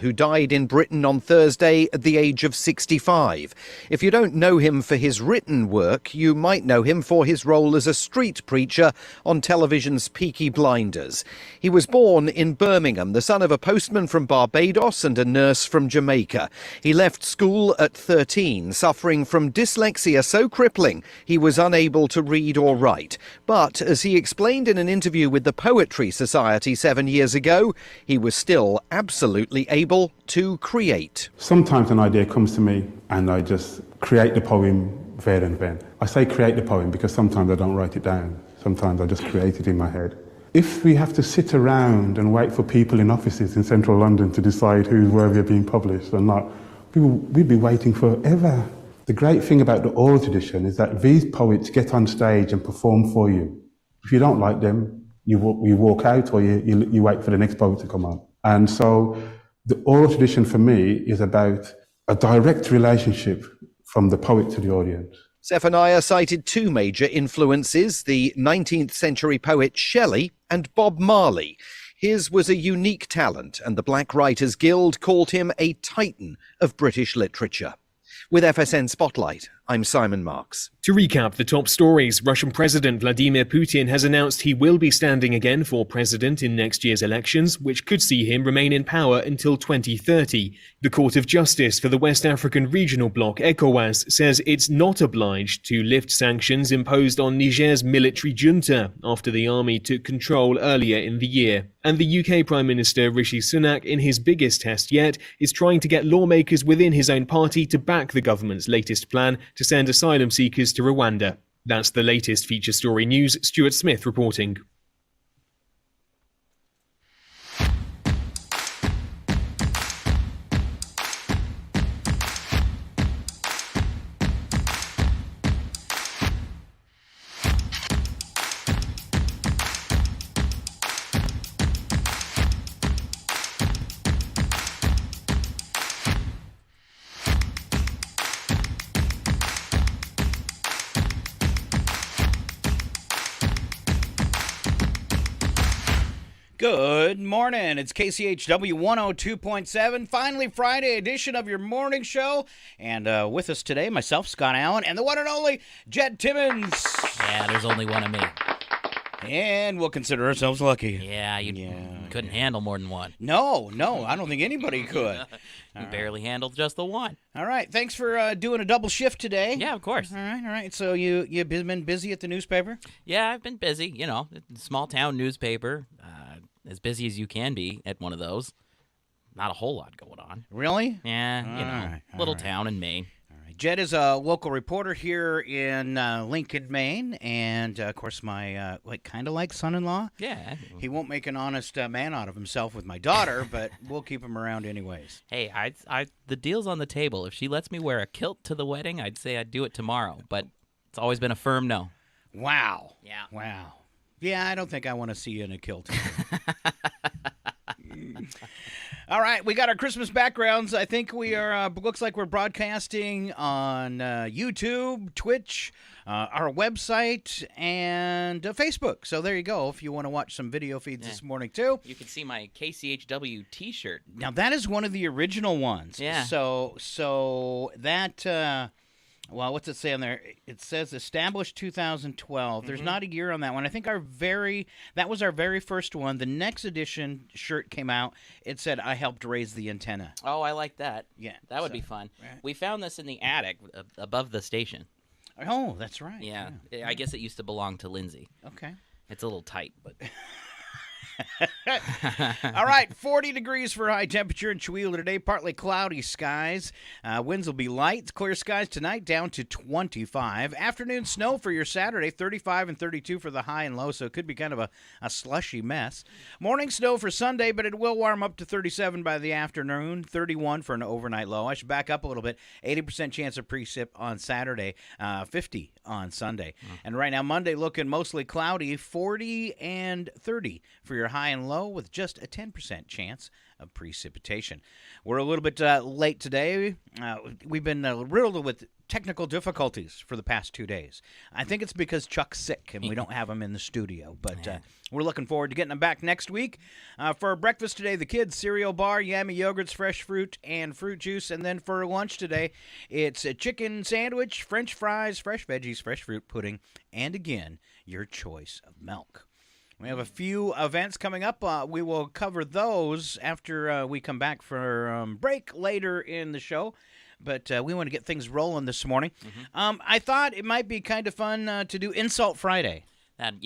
who died in Britain on Thursday at the age of 65. If you don't know him for his written work, you might know him for his role as a street preacher on television's Peaky Blinders. He was born in Birmingham, the son of a postman from Barbados and a nurse from Jamaica. He left school at 13, suffering from dyslexia so crippling he was unable to read or write. But, as he explained in an interview with the Poetry Society 7 years ago, he was still absolutely able to create. Sometimes an idea comes to me and I just create the poem there and then. I say create the poem because sometimes I don't write it down. Sometimes I just create it in my head. If we have to sit around and wait for people in offices in central London to decide who's worthy of being published or not, we'd be waiting forever. The great thing about the oral tradition is that these poets get on stage and perform for you. If you don't like them, you walk out or you wait for the next poet to come on. And so the oral tradition for me is about a direct relationship from the poet to the audience. Zephaniah cited two major influences, the 19th century poet Shelley and Bob Marley. His was a unique talent, and the Black Writers Guild called him a titan of British literature. With FSN Spotlight, I'm Simon Marks. To recap the top stories, Russian President Vladimir Putin has announced he will be standing again for president in next year's elections, which could see him remain in power until 2030. The Court of Justice for the West African regional bloc, ECOWAS, says it's not obliged to lift sanctions imposed on Niger's military junta after the army took control earlier in the year. And the UK Prime Minister Rishi Sunak, in his biggest test yet, is trying to get lawmakers within his own party to back the government's latest plan to send asylum seekers to Rwanda. That's the latest feature story news. Stuart Smith reporting. Good morning. It's KCHW 102.7, finally Friday edition of your morning show. And with us today, myself, Scott Allen, and the one and only Jed Timmons. Yeah, there's only one of me. And we'll consider ourselves lucky. Yeah, you couldn't handle more than one. No, I don't think anybody could. You barely handled just the one. All right, thanks for doing a double shift today. Yeah, of course. All right. So you've been busy at the newspaper? Yeah, I've been busy. You know, small town newspaper. As busy as you can be at one of those. Not a whole lot going on. Really? Yeah, little town in Maine. All right. Jed is a local reporter here in Lincoln, Maine, and of course my kind of like son-in-law. Yeah. He won't make an honest man out of himself with my daughter, but we'll keep him around anyways. Hey, the deal's on the table. If she lets me wear a kilt to the wedding, I'd say I'd do it tomorrow. But it's always been a firm no. Wow. Yeah. Wow. Yeah, I don't think I want to see you in a kilt. All right, we got our Christmas backgrounds. I think we are, looks like we're broadcasting on YouTube, Twitch, our website, and Facebook. So there you go, if you want to watch some video feeds this morning, too. You can see my KCHW t-shirt. Now, that is one of the original ones. Yeah. So that... well, what's it say on there? It says established 2012. There's not a year on that one. I think that was our very first one. The next edition shirt came out. It said, I helped raise the antenna. Oh, I like that. Yeah. That would be fun. Right. We found this in the attic above the station. Oh, that's right. Yeah. I guess it used to belong to Lindsay. Okay. It's a little tight, but... All right, 40 degrees for high temperature in Chewelah today. Partly cloudy skies. Winds will be light. Clear skies tonight, down to 25. Afternoon snow for your Saturday, 35 and 32 for the high and low, so it could be kind of a slushy mess. Morning snow for Sunday, but it will warm up to 37 by the afternoon, 31 for an overnight low. I should back up a little bit. 80% chance of precip on Saturday, 50 on Sunday. And right now, Monday looking mostly cloudy, 40 and 30 for your high and low, with just a 10% chance of precipitation. We're a little bit late today. We've been riddled with technical difficulties for the past 2 days. I think it's because Chuck's sick and we don't have him in the studio. But we're looking forward to getting him back next week. For breakfast today, the kids, cereal bar, yummy yogurts, fresh fruit, and fruit juice. And then for lunch today, it's a chicken sandwich, French fries, fresh veggies, fresh fruit pudding, and again, your choice of milk. We have a few events coming up. We will cover those after we come back for break later in the show. But we want to get things rolling this morning. I thought it might be kind of fun to do Insult Friday. I'm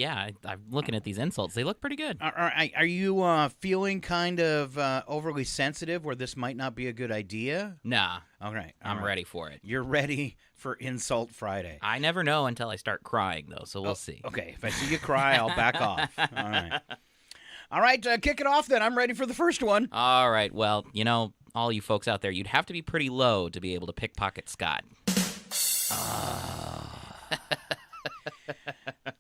looking at these insults. They look pretty good. Are you feeling kind of overly sensitive where this might not be a good idea? Nah. All right. I'm ready for it. You're ready for Insult Friday. I never know until I start crying, though, so we'll see. Okay. If I see you cry, I'll back off. All right. All right. Kick it off then. I'm ready for the first one. All right. Well, all you folks out there, you'd have to be pretty low to be able to pickpocket Scott.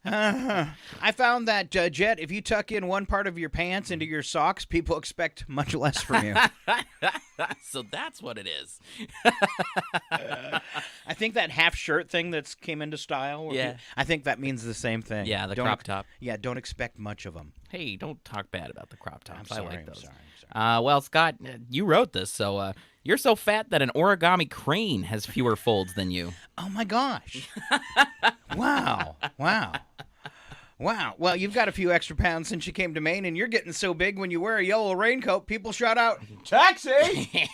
I found that, Jet, if you tuck in one part of your pants into your socks, people expect much less from you. So that's what it is. I think that half shirt thing that's came into style. Yeah. I think that means the same thing. Yeah, the crop top. Yeah, don't expect much of them. Hey, don't talk bad about the crop tops. I'm sorry, I like those. I'm sorry. Well, Scott, you wrote this, so you're so fat that an origami crane has fewer folds than you. Oh, my gosh. Wow. Well, you've got a few extra pounds since you came to Maine, and you're getting so big when you wear a yellow raincoat, people shout out, "Taxi!"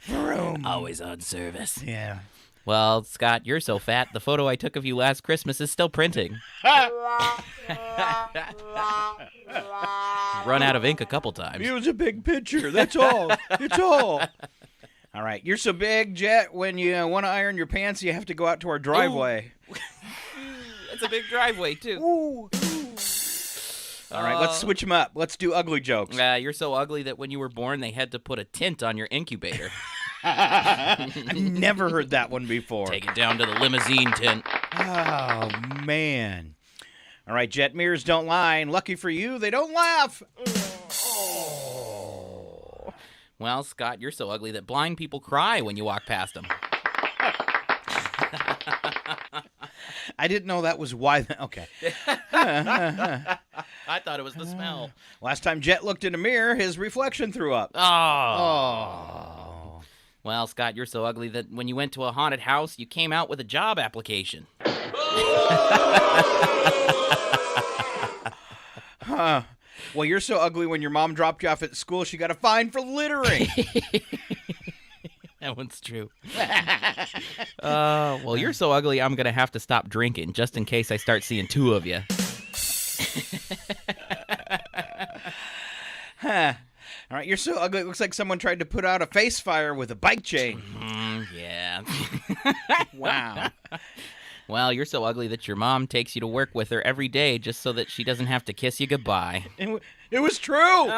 Vroom. Always on service. Yeah. Well, Scott, you're so fat, the photo I took of you last Christmas is still printing. Run out of ink a couple times. It was a big picture, that's all. It's all. All right, you're so big, Jet, when you want to iron your pants, you have to go out to our driveway. It's a big driveway, too. Ooh. All right, let's switch them up. Let's do ugly jokes. You're so ugly that when you were born, they had to put a tint on your incubator. I've never heard that one before. Take it down to the limousine tint. Oh, man. All right, Jet, mirrors don't lie, and lucky for you, they don't laugh. Oh. Well, Scott, you're so ugly that blind people cry when you walk past them. I didn't know that was why. Okay. I thought it was the smell. Last time Jet looked in a mirror, his reflection threw up. Oh. Well, Scott, you're so ugly that when you went to a haunted house, you came out with a job application. Well, you're so ugly when your mom dropped you off at school, she got a fine for littering. That one's true. Well, you're so ugly, I'm going to have to stop drinking just in case I start seeing two of you. All right, you're so ugly, it looks like someone tried to put out a face fire with a bike chain. Yeah. Wow. Well, you're so ugly that your mom takes you to work with her every day just so that she doesn't have to kiss you goodbye. It was true.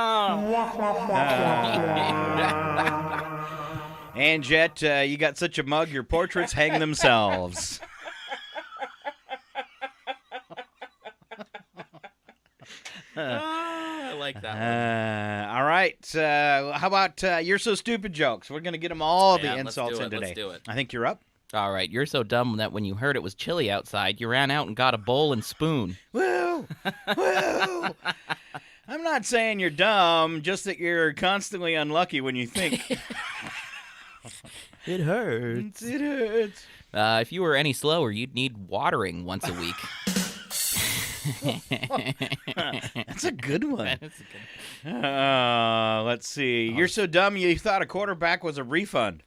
And Jet, you got such a mug, your portraits hang themselves. I like that one. All right. How about you're so stupid jokes? We're going to get them all the insults in today. Let's do it. I think you're up. All right. You're so dumb that when you heard it was chilly outside, you ran out and got a bowl and spoon. Woo! Woo! I'm not saying you're dumb, just that you're constantly unlucky when you think. It hurts. It hurts. If you were any slower, you'd need watering once a week. That's a good one. That's a good Let's see. You're so dumb you thought a quarterback was a refund.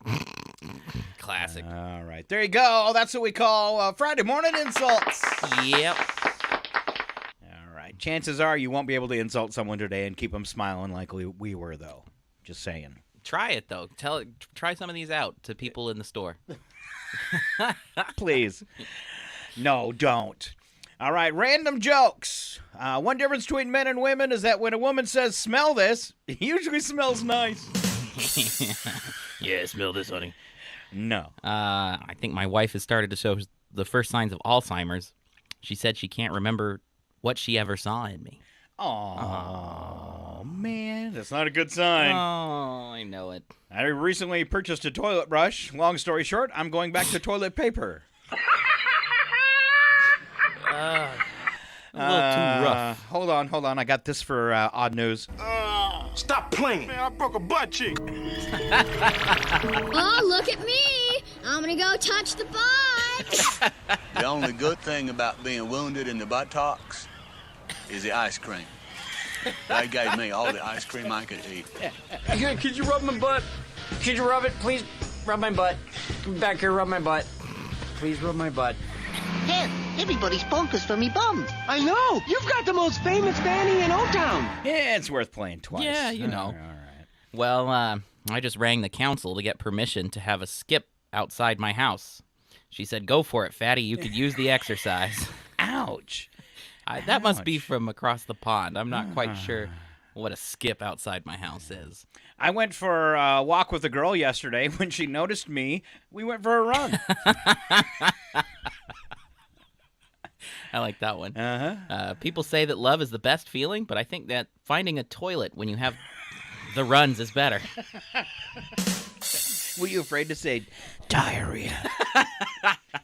Classic. All right. There you go. That's what we call Friday morning insults. Yep. All right. Chances are you won't be able to insult someone today and keep them smiling like we were, though. Just saying. Try it, though. Try some of these out to people in the store. Please. No, don't. All right, random jokes. One difference between men and women is that when a woman says, "Smell this," it usually smells nice. Yeah, smell this, honey. No. I think my wife has started to show the first signs of Alzheimer's. She said she can't remember what she ever saw in me. Oh, man, that's not a good sign. Oh, I know it. I recently purchased a toilet brush. Long story short, I'm going back to toilet paper. A little too rough. Hold on. I got this for Odd News. Stop playing. Man, I broke a butt cheek. Oh, look at me. I'm going to go touch the butt. The only good thing about being wounded in the buttocks is the ice cream. They gave me all the ice cream I could eat. Could you rub my butt? Could you rub it? Please rub my butt. Come back here, rub my butt. Please rub my butt. Hell, everybody's bonkers for me bum. I know. You've got the most famous fanny in O-Town. Yeah, it's worth playing twice. Yeah, you know. All right. Well, I just rang the council to get permission to have a skip outside my house. She said, "Go for it, fatty. You could use the exercise." Ouch. That must be from across the pond. I'm not quite sure what a skip outside my house is. I went for a walk with a girl yesterday. When she noticed me, we went for a run. I like that one. Uh-huh. People say that love is the best feeling, but I think that finding a toilet when you have the runs is better. Were you afraid to say diarrhea?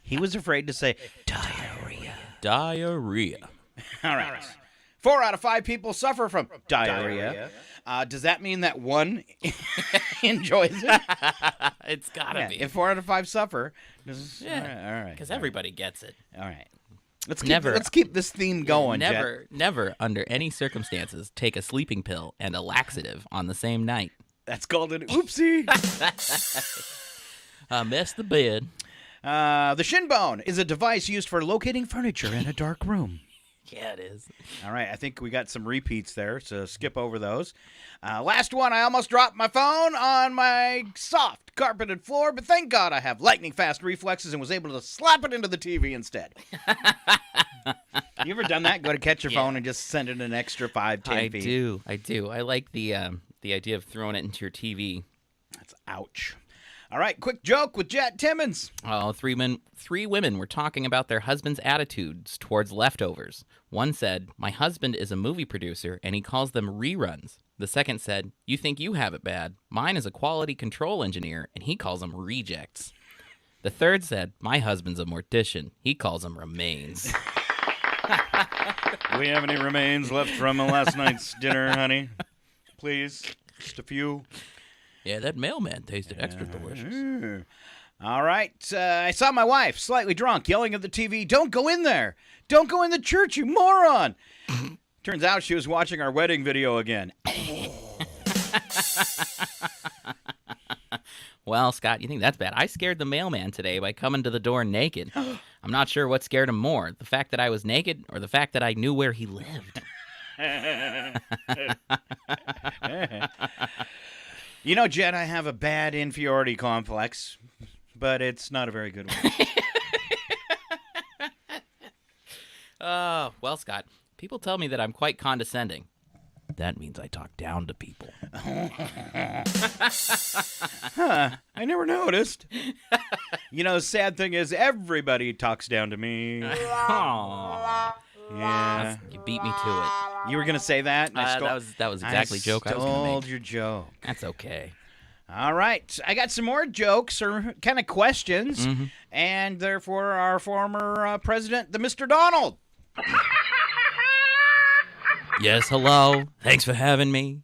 He was afraid to say diarrhea. Diarrhea. All right. 4 out of 5 people suffer from diarrhea. Does that mean that one enjoys it? It's gotta be. If 4 out of 5 suffer, all right. Because everybody gets it. All right. Let's keep this theme going. Never, under any circumstances, take a sleeping pill and a laxative on the same night. That's called an oopsie. I missed the bed. The shin bone is a device used for locating furniture in a dark room. Yeah, it is. All right, I think we got some repeats there, so skip over those. Last one, I almost dropped my phone on my soft carpeted floor, but thank God I have lightning-fast reflexes and was able to slap it into the TV instead. You ever done that? Go to catch your phone and just send it an extra 5-10 feet? I do. I like the idea of throwing it into your TV. That's ouch. All right, quick joke with Jet Timmons. Oh, three women were talking about their husband's attitudes towards leftovers. One said, "My husband is a movie producer, and he calls them reruns." The second said, "You think you have it bad. Mine is a quality control engineer, and he calls them rejects." The third said, "My husband's a mortician. He calls them remains." Do we have any remains left from last night's dinner, honey? Please, just a few. Yeah, that mailman tasted extra delicious. All right. I saw my wife, slightly drunk, yelling at the TV, "Don't go in there. Don't go in the church, you moron." Turns out she was watching our wedding video again. Well, Scott, you think that's bad? I scared the mailman today by coming to the door naked. I'm not sure what scared him more, the fact that I was naked or the fact that I knew where he lived. You know, Jen, I have a bad inferiority complex, but it's not a very good one. Well, Scott, people tell me that I'm quite condescending. That means I talk down to people. I never noticed. You know, the sad thing is everybody talks down to me. Aww. Yeah. You beat me to it. You were going to say that? And That was exactly the joke I was going to make. Stole your joke. That's okay. All right. I got some more jokes or kind of questions, and therefore our former president, the Mr. Donald. Yes, hello. Thanks for having me.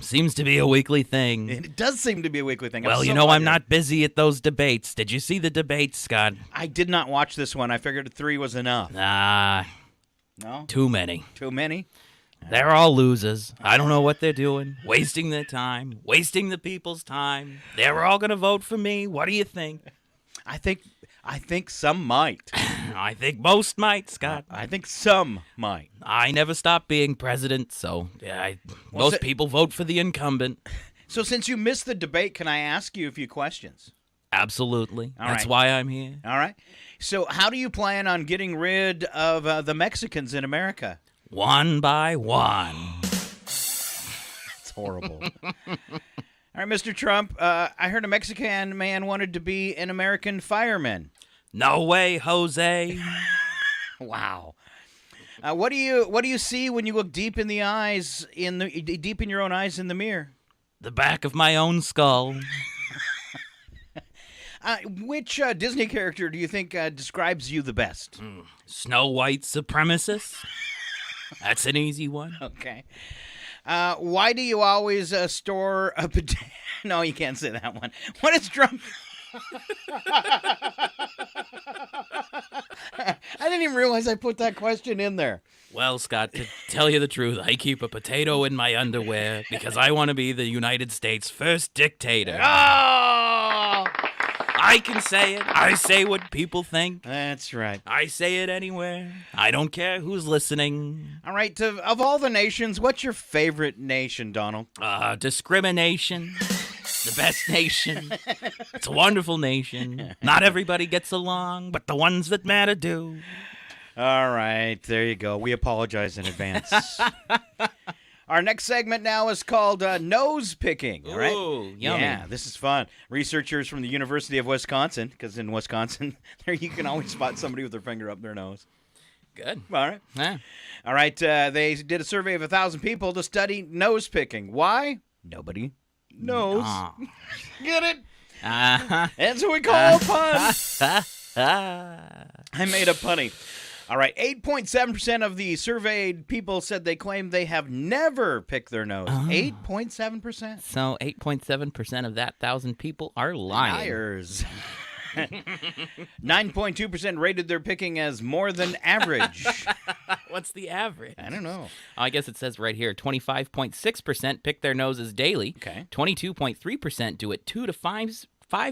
Seems to be a weekly thing. It does seem to be a weekly thing. Well, I'm not busy at those debates. Did you see the debates, Scott? I did not watch this one. I figured 3 was enough. No? Too many. Too many? They're all losers. I don't know what they're doing. Wasting their time. Wasting the people's time. They're all going to vote for me. What do you think? I think some might. I think most might, Scott. I think some might. I never stopped being president, so most people vote for the incumbent. So since you missed the debate, can I ask you a few questions? Absolutely. All That's right. why I'm here. All right. So how do you plan on getting rid of the Mexicans in America? One by one. It's horrible. All right, Mr. Trump, I heard a Mexican man wanted to be an American fireman. No way, Jose. Wow. What do you see when you look deep in the eyes deep in your own eyes in the mirror? The back of my own skull. Which Disney character do you think describes you the best? Snow White supremacist. That's an easy one. Okay. Why do you always store a potato? No, you can't say that one. What is Trump? I didn't even realize I put that question in there. Well, Scott, to tell you the truth, I keep a potato in my underwear because I want to be the United States' first dictator. Oh! I can say it. I say what people think. That's right. I say it anywhere. I don't care who's listening. All right, of all the nations, what's your favorite nation, Donald? Discrimination. The best nation. It's a wonderful nation. Not everybody gets along, but the ones that matter do. All right, there you go. We apologize in advance. Our next segment now is called nose picking. All right? Ooh, yummy. Yeah, this is fun. Researchers from the University of Wisconsin, because in Wisconsin, there you can always spot somebody with their finger up their nose. Good. All right. Yeah. All right, they did a survey of 1,000 people to study nose picking. Why? Nobody knows. Oh. Get it? Uh-huh. That's what we call a pun. I made a punny. All right, 8.7% of the surveyed people said they claim they have never picked their nose. 8.7%? So 8.7% of that 1,000 people are lying. Liars. 9.2% rated their picking as more than average. What's the average? I don't know. I guess it says right here, 25.6% pick their noses daily. Okay. 22.3% do it 2 to 5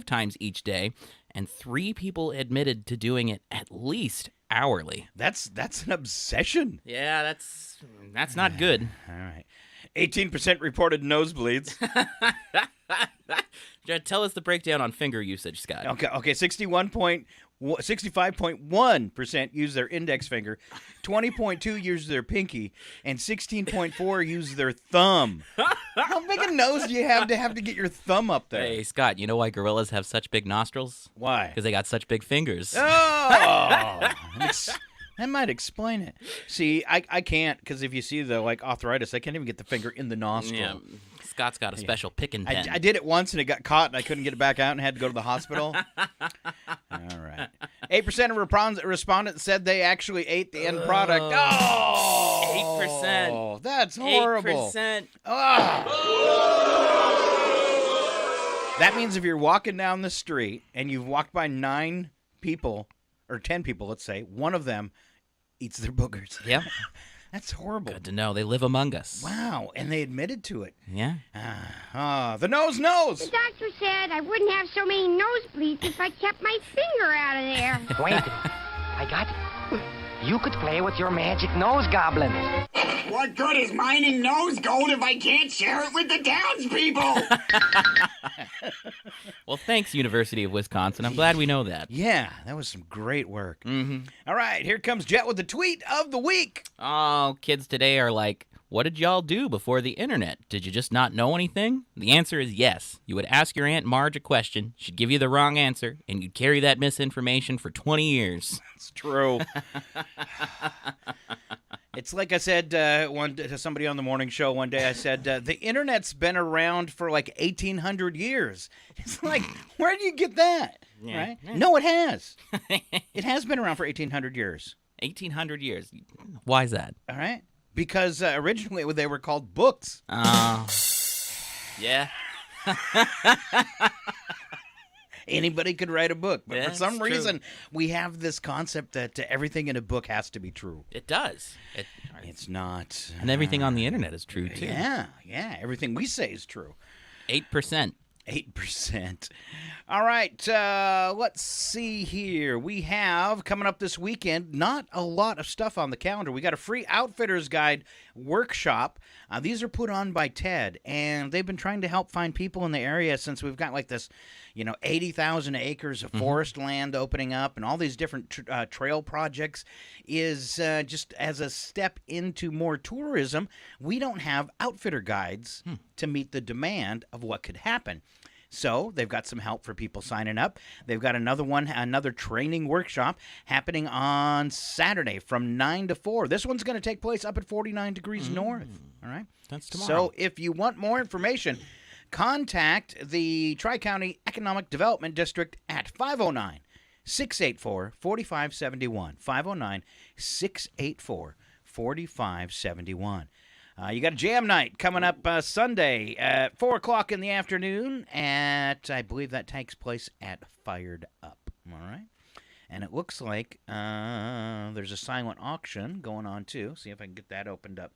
times each day. And 3 people admitted to doing it at least hourly. That's an obsession. Yeah, that's not good. All right. 18% reported nosebleeds. Tell us the breakdown on finger usage, Scott. Okay. 65.1% use their index finger, 20.2 use their pinky, and 16.4 use their thumb. How big a nose do you have to get your thumb up there? Hey, Scott, you know why gorillas have such big nostrils? Why? Because they got such big fingers. Oh! That might explain it. See, I can't, because if you see the arthritis, I can't even get the finger in the nostril. Yeah, Scott's got a special picking pen. I did it once and it got caught and I couldn't get it back out and had to go to the hospital. All right. 8% of respondents said they actually ate the end product. Oh! 8%. That's horrible. 8%. Oh. That means if you're walking down the street and you've walked by 9 people, or 10 people, let's say, one of them eats their boogers. Yep. That's horrible. Good to know. They live among us. Wow, and they admitted to it. Yeah. The nose knows. The doctor said I wouldn't have so many nosebleeds if I kept my finger out of there. Wait, I got it. You could play with your magic nose goblin. What good is mining nose gold if I can't share it with the townspeople? Well, thanks, University of Wisconsin. I'm glad we know that. Yeah, that was some great work. Mm-hmm. All right, here comes Jet with the tweet of the week. Oh, kids today are like, what did y'all do before the internet? Did you just not know anything? The answer is yes. You would ask your Aunt Marge a question, she'd give you the wrong answer, and you'd carry that misinformation for 20 years. It's true. It's like I said to somebody on the morning show one day, I said, the internet's been around for like 1,800 years. It's like, where do you get that? Yeah. Right? Yeah. No, it has. It has been around for 1,800 years. 1,800 years. Why is that? All right. Because originally they were called books. Oh. Yeah. Anybody could write a book. But Yeah, for some it's true. reason, we have this concept that everything in a book has to be true. It does. It's not. And everything on the internet is true, too. Yeah. Everything we say is true. 8%. 8%. All right, let's see here. We have, coming up this weekend, not a lot of stuff on the calendar. We got a free Outfitter's Guide workshop. These are put on by TED, and they've been trying to help find people in the area since we've got like this, 80,000 acres of forest land opening up and all these different trail projects is just as a step into more tourism. We don't have outfitter guides to meet the demand of what could happen. So they've got some help for people signing up. They've got another training workshop happening on Saturday from 9 to 4. This one's going to take place up at 49 degrees north. All right? That's tomorrow. So if you want more information, contact the Tri-County Economic Development District at 509-684-4571. 509-684-4571. You got a jam night coming up Sunday at 4 o'clock in the afternoon at, I believe that takes place at Fired Up. All right? And it looks like there's a silent auction going on, too. See if I can get that opened up.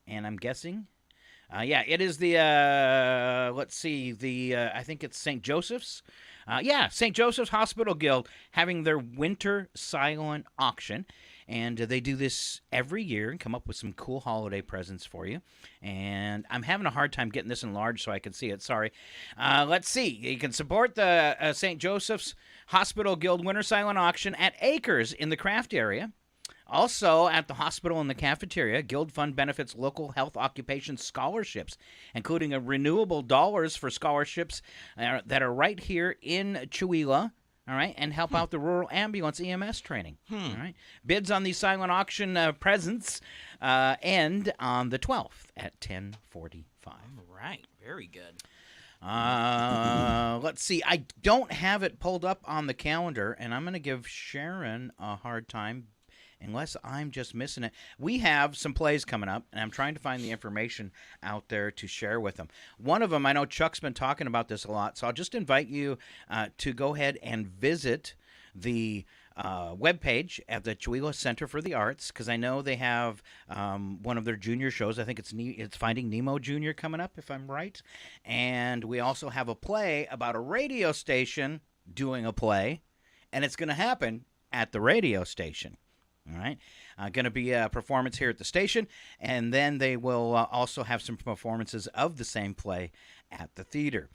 And I'm guessing, it is the, I think it's St. Joseph's. St. Joseph's Hospital Guild having their winter silent auction. And they do this every year and come up with some cool holiday presents for you. And I'm having a hard time getting this enlarged so I can see it. Sorry. Let's see. You can support the St. Joseph's Hospital Guild Winter Silent Auction at Acres in the Craft area. Also, at the hospital and the cafeteria, Guild Fund benefits local health occupation scholarships, including a renewable dollars for scholarships that are right here in Chewelah. All right, and help out the rural ambulance EMS training. All right, bids on these silent auction presents end on the 12th at 10:45. All right, very good. Let's see. I don't have it pulled up on the calendar, and I'm going to give Sharon a hard time unless I'm just missing it. We have some plays coming up, and I'm trying to find the information out there to share with them. One of them, I know Chuck's been talking about this a lot, so I'll just invite you to go ahead and visit the webpage at the Chewelah Center for the Arts, because I know they have one of their junior shows. I think it's Finding Nemo Jr. coming up, if I'm right. And we also have a play about a radio station doing a play, and it's going to happen at the radio station. All right. Going to be a performance here at the station, and then they will also have some performances of the same play at the theater.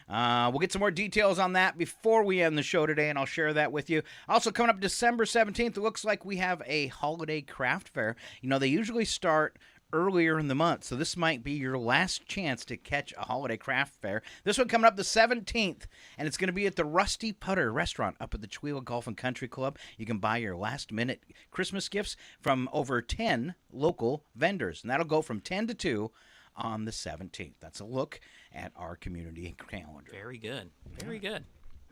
We'll get some more details on that before we end the show today, and I'll share that with you. Also, coming up December 17th, it looks like we have a holiday craft fair. You know, they usually start earlier in the month, so this might be your last chance to catch a holiday craft fair. This one coming up the 17th, and it's going to be at the Rusty Putter Restaurant up at the Chewelah Golf and Country Club. You can buy your last-minute Christmas gifts from over 10 local vendors, and that'll go from 10 to 2 on the 17th. That's a look at our community calendar. Very good. Very good.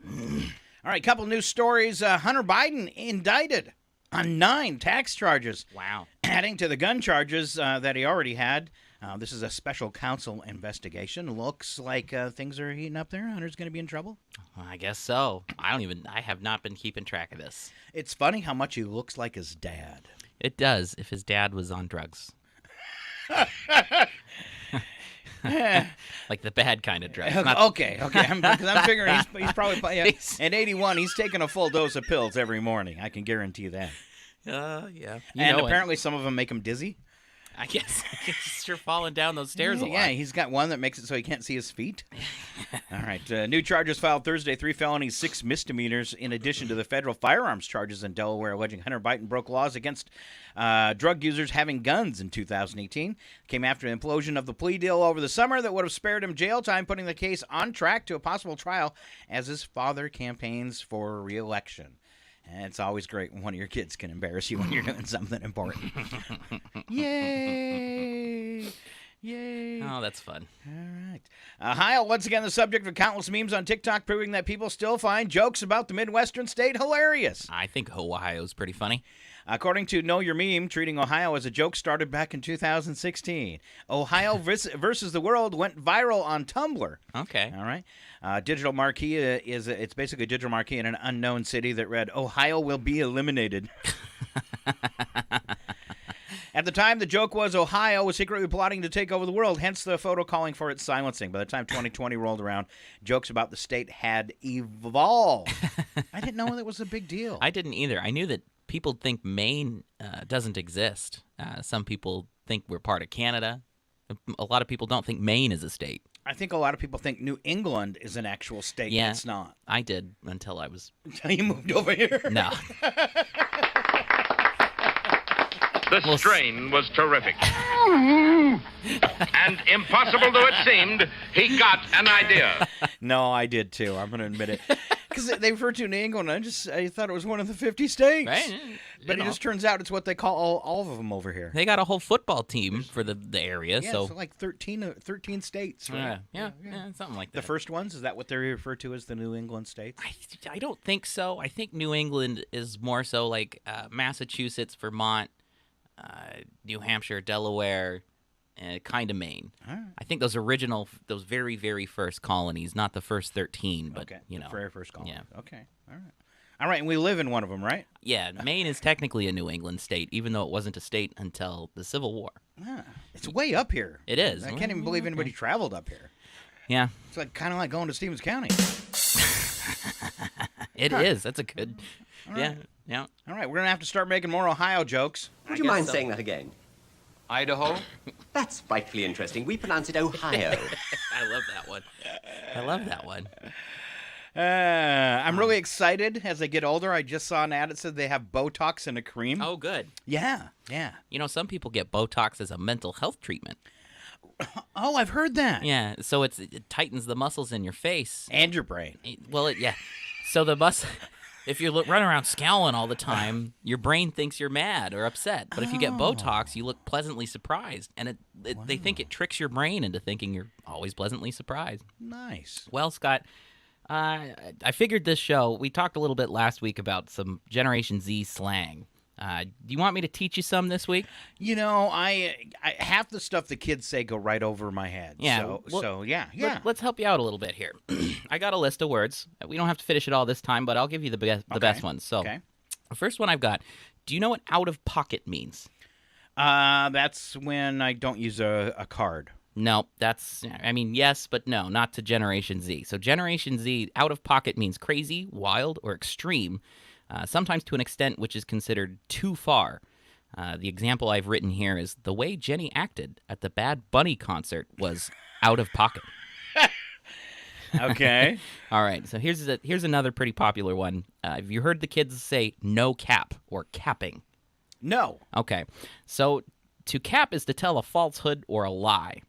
All right, couple news stories. Hunter Biden indicted on 9 tax charges. Wow. Adding to the gun charges that he already had. This is a special counsel investigation. Looks like things are heating up there. Hunter's going to be in trouble. I guess so. I have not been keeping track of this. It's funny how much he looks like his dad. It does, if his dad was on drugs. Like the bad kind of drugs. Okay. Because I'm figuring he's probably at 81. He's taking a full dose of pills every morning. I can guarantee that. Yeah. And apparently some of them make him dizzy. I guess he's sure falling down those stairs a lot. Yeah, he's got one that makes it so he can't see his feet. All right. New charges filed Thursday, 3 felonies, 6 misdemeanors, in addition to the federal firearms charges in Delaware alleging Hunter Biden broke laws against drug users having guns in 2018. Came after an implosion of the plea deal over the summer that would have spared him jail time, putting the case on track to a possible trial as his father campaigns for re-election. And it's always great when one of your kids can embarrass you when you're doing something important. Yay! Yay. Oh, that's fun. All right. Ohio, once again, the subject of countless memes on TikTok, proving that people still find jokes about the Midwestern state hilarious. I think Ohio's pretty funny. According to Know Your Meme, treating Ohio as a joke started back in 2016. Ohio versus the world went viral on Tumblr. Okay. All right. Digital marquee it's basically a digital marquee in an unknown city that read, "Ohio will be eliminated." At the time, the joke was Ohio was secretly plotting to take over the world, hence the photo calling for its silencing. By the time 2020 rolled around, jokes about the state had evolved. I didn't know that was a big deal. I didn't either. I knew that people think Maine doesn't exist. Some people think we're part of Canada. A lot of people don't think Maine is a state. I think a lot of people think New England is an actual state. Yeah, it's not. I did until I was... Until you moved over here? No. The strain was terrific. And impossible though it seemed, he got an idea. No, I did too. I'm going to admit it. Because they refer to New England, I thought it was one of the 50 states. Right. But it just turns out it's what they call all of them over here. They got a whole football team for the area. Yeah, so like 13 states. Right? Yeah, something like that. The first ones, is that what they refer to as the New England states? I don't think so. I think New England is more so like Massachusetts, Vermont, New Hampshire, Delaware, kind of Maine. Right. I think those very, very first colonies, not the first 13, but, the very first colony. Yeah. Okay, all right, and we live in one of them, right? Yeah, Maine is technically a New England state, even though it wasn't a state until the Civil War. It's way up here. It is. I can't even believe anybody traveled up here. Yeah. It's kind of like going to Stevens County. It is. That's a good... Right. Yeah. All right, we're going to have to start making more Ohio jokes. Would you mind saying that again? Idaho? That's frightfully interesting. We pronounce it Ohio. I love that one. I'm really excited as I get older. I just saw an ad that said they have Botox in a cream. Oh, good. Yeah. You know, some people get Botox as a mental health treatment. Oh, I've heard that. Yeah, so it tightens the muscles in your face. And your brain. Well, yeah. So the if you're running around scowling all the time, your brain thinks you're mad or upset. But if you get Botox, you look pleasantly surprised. And they think it tricks your brain into thinking you're always pleasantly surprised. Nice. Well, Scott, I figured this show, we talked a little bit last week about some Generation Z slang. Do you want me to teach you some this week? You know, I half the stuff the kids say go right over my head. Yeah. So yeah. Let's help you out a little bit here. I got a list of words. We don't have to finish it all this time, but I'll give you the best ones. So, the first one I've got. Do you know what out of pocket means? That's when I don't use a card. No, yes, but no, not to Generation Z. So Generation Z, out of pocket means crazy, wild, or extreme. Sometimes to an extent which is considered too far. The example I've written here is the way Jenny acted at the Bad Bunny concert was out of pocket. Okay. All right, so here's another pretty popular one. Have you heard the kids say no cap or capping? No. Okay, so to cap is to tell a falsehood or a lie.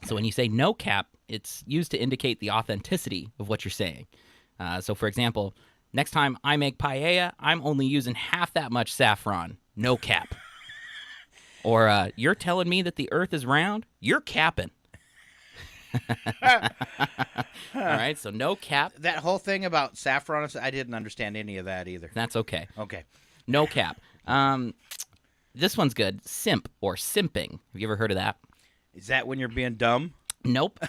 So when you say no cap, it's used to indicate the authenticity of what you're saying. So for example, next time I make paella, I'm only using half that much saffron. No cap. Or, you're telling me that the earth is round? You're capping. All right, so no cap. That whole thing about saffron, I didn't understand any of that either. That's okay. Okay. No cap. This one's good. Simp or simping. Have you ever heard of that? Is that when you're being dumb? Nope.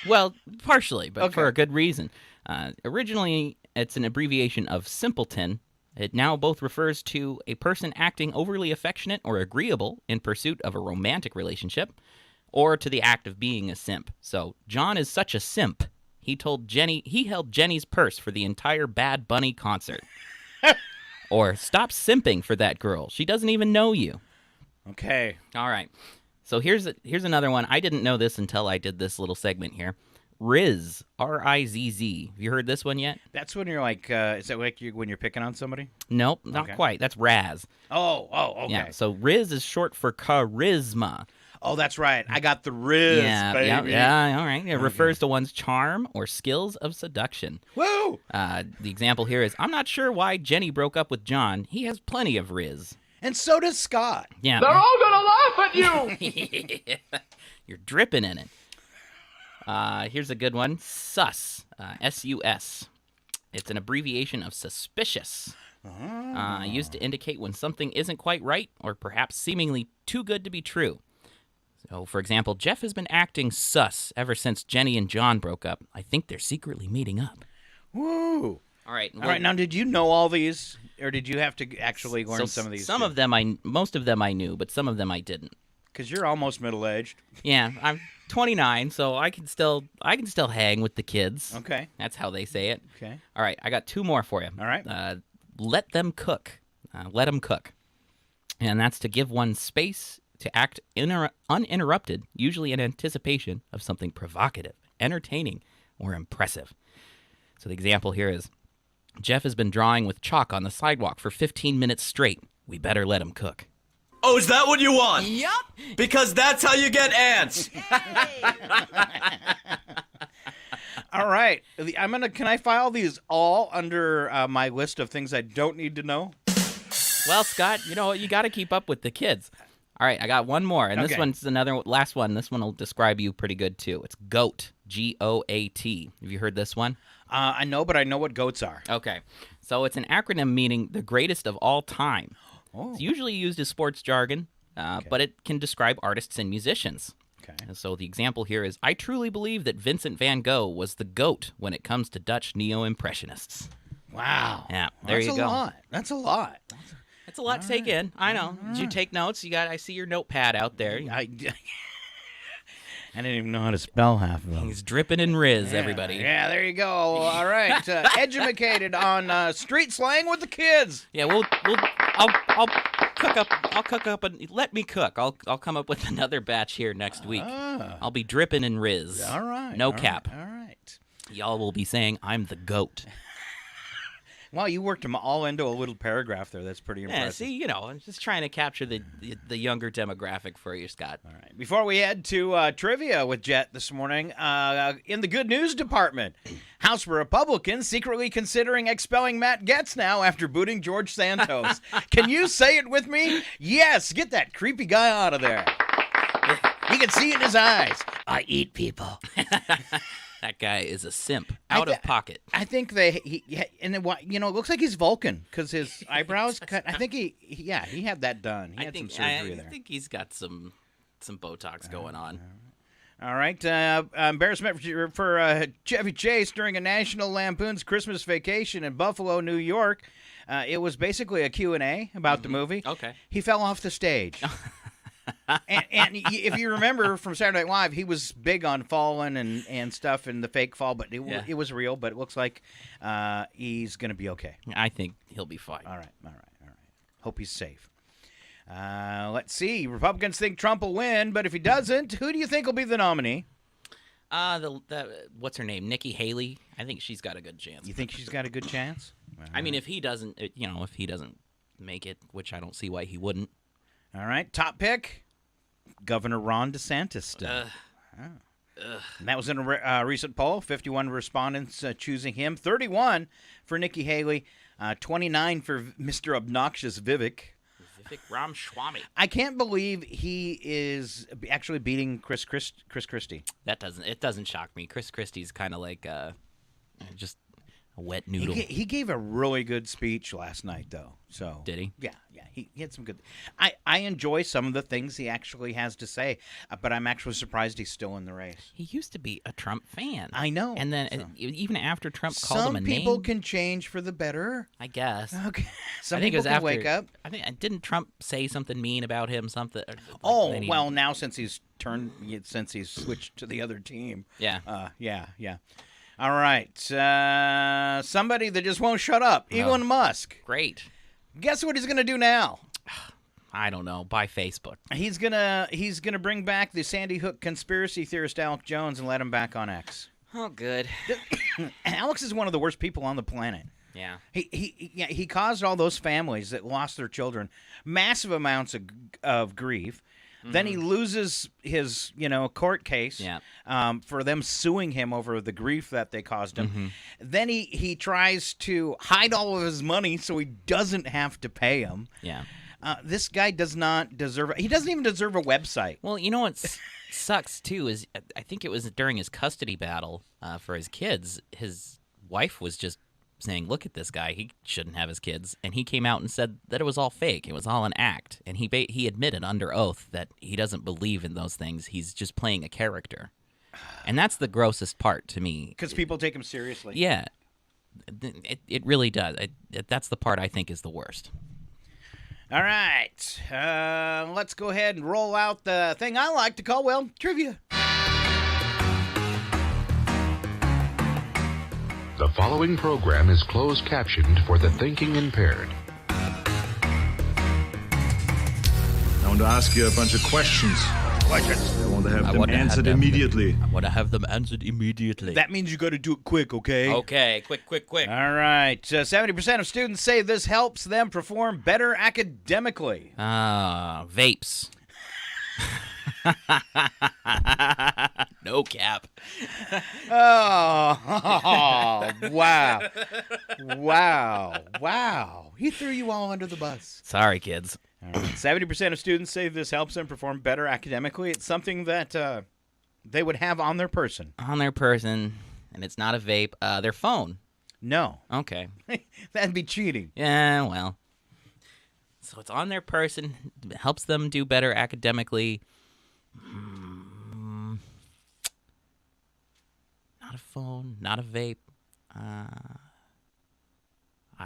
Well, partially, but for a good reason. Originally, it's an abbreviation of simpleton. It now both refers to a person acting overly affectionate or agreeable in pursuit of a romantic relationship, or to the act of being a simp. So, John is such a simp, he held Jenny's purse for the entire Bad Bunny concert. Or, stop simping for that girl. She doesn't even know you. Okay. All right. So here's another one. I didn't know this until I did this little segment here. Rizz, R-I-Z-Z. Have you heard this one yet? That's when you're like, is that like when you're picking on somebody? Nope, not quite. That's Raz. Oh, okay. Yeah, so Rizz is short for charisma. Oh, that's right. I got the Rizz, baby. Yeah, all right. It refers to one's charm or skills of seduction. Woo! The example here is, I'm not sure why Jenny broke up with John. He has plenty of Rizz. And so does Scott. Yeah. They're all gonna laugh at you! You're dripping in it. Here's a good one. Sus. S-U-S. It's an abbreviation of suspicious. Used to indicate when something isn't quite right or perhaps seemingly too good to be true. So, for example, Jeff has been acting sus ever since Jenny and John broke up. I think they're secretly meeting up. Woo! All right. All right. Now, did you know all these, or did you have to actually learn some of these? Most of them I knew, but some of them I didn't. Because you're almost middle-aged. Yeah, I'm 29, so I can still hang with the kids. Okay. That's how they say it. Okay. All right, I got two more for you. All right. Let them cook. Let them cook. And that's to give one space to act uninterrupted, usually in anticipation of something provocative, entertaining, or impressive. So the example here is, Jeff has been drawing with chalk on the sidewalk for 15 minutes straight. We better let him cook. Oh, is that what you want? Yup. Because that's how you get ants. All right. Can I file these all under my list of things I don't need to know? Well, Scott, you know what? You got to keep up with the kids. All right, I got one more, and this one's last one. This one will describe you pretty good, too. It's GOAT, G-O-A-T. Have you heard this one? I know, but I know what goats are. Okay. So it's an acronym meaning the greatest of all time. Oh. It's usually used as sports jargon, but it can describe artists and musicians. Okay. And so the example here is, I truly believe that Vincent van Gogh was the GOAT when it comes to Dutch neo-impressionists. Wow. Yeah, there you go. That's a lot. That's a lot to take in. I know. Did you take notes? I see your notepad out there. I didn't even know how to spell half of them. He's dripping in Riz, everybody. Yeah, there you go. All right. Educated on street slang with the kids. Yeah, I'll cook up and let me cook. I'll come up with another batch here next week. I'll be dripping in Riz. All right. No cap. All right. Y'all will be saying I'm the GOAT. Wow, you worked them all into a little paragraph there. That's pretty impressive. Yeah, see, I'm just trying to capture the younger demographic for you, Scott. All right. Before we head to trivia with Jet this morning, in the good news department, House Republicans secretly considering expelling Matt Gaetz now after booting George Santos. Can you say it with me? Yes, get that creepy guy out of there. You can see it in his eyes. I eat people. That guy is a simp, out of pocket. I think it looks like he's Vulcan because his eyebrows cut. I think he had that done. He had some surgery there. I think he's got some Botox going on. All right. Embarrassment for Chevy Chase during a National Lampoon's Christmas Vacation in Buffalo, New York. It was basically a Q&A about the movie. Okay. He fell off the stage. and if you remember from Saturday Night Live, he was big on falling and stuff and the fake fall, but it was real. But it looks like he's going to be okay. I think he'll be fine. All right. Hope he's safe. Let's see. Republicans think Trump will win, but if he doesn't, who do you think will be the nominee? What's her name? Nikki Haley. I think she's got a good chance. You think she's got a good chance? I mean, if he doesn't make it, which I don't see why he wouldn't. All right, top pick, Governor Ron DeSantis still. And that was in a recent poll. 51 respondents choosing him, 31 for Nikki Haley, 29 for Mr. Obnoxious Vivek. Vivek Ramaswamy. I can't believe he is actually beating Chris Christie. It doesn't shock me. Chris Christie's kind of like just a wet noodle. He gave a really good speech last night, though. So did he? Yeah. He had some good. I enjoy some of the things he actually has to say, but I'm actually surprised he's still in the race. He used to be a Trump fan. I know. And then even after Trump called him a name, some people can change for the better. I guess. Okay. Some people can wake up. I think didn't Trump say something mean about him? Something. Well, now since he's switched to the other team. Yeah. Yeah. All right. Somebody that just won't shut up. Elon Musk. Great. Guess what he's going to do now? I don't know. Buy Facebook. He's gonna bring back the Sandy Hook conspiracy theorist Alex Jones and let him back on X. Oh, good. Alex is one of the worst people on the planet. Yeah. He caused all those families that lost their children massive amounts of grief. Mm-hmm. Then he loses his, court case for them suing him over the grief that they caused him. Mm-hmm. Then he tries to hide all of his money so he doesn't have to pay him. Yeah. This guy does not deserve. He doesn't even deserve a website. Well, you know what sucks too is I think it was during his custody battle for his kids. His wife was just saying, look at this guy, he shouldn't have his kids, and he came out and said that it was all fake, it was all an act, and he admitted under oath that he doesn't believe in those things, he's just playing a character, and that's the grossest part to me. Because people take him seriously. Yeah, it really does. That's the part I think is the worst. All right, let's go ahead and roll out the thing I like to call, trivia. The following program is closed captioned for the thinking impaired. I want to ask you a bunch of questions. questions. I want to have I them want to have answered them- immediately. I want to have them answered immediately. That means you got to do it quick, okay? Okay, quick. All right. 70% of students say this helps them perform better academically. Vapes. No cap. Oh, wow. Wow. He threw you all under the bus. Sorry, kids. All right. 70% of students say this helps them perform better academically. It's something that they would have on their person. On their person, and it's not a vape. Their phone. No. Okay. That'd be cheating. Yeah, well. So it's on their person. It helps them do better academically. Not a phone, not a vape. I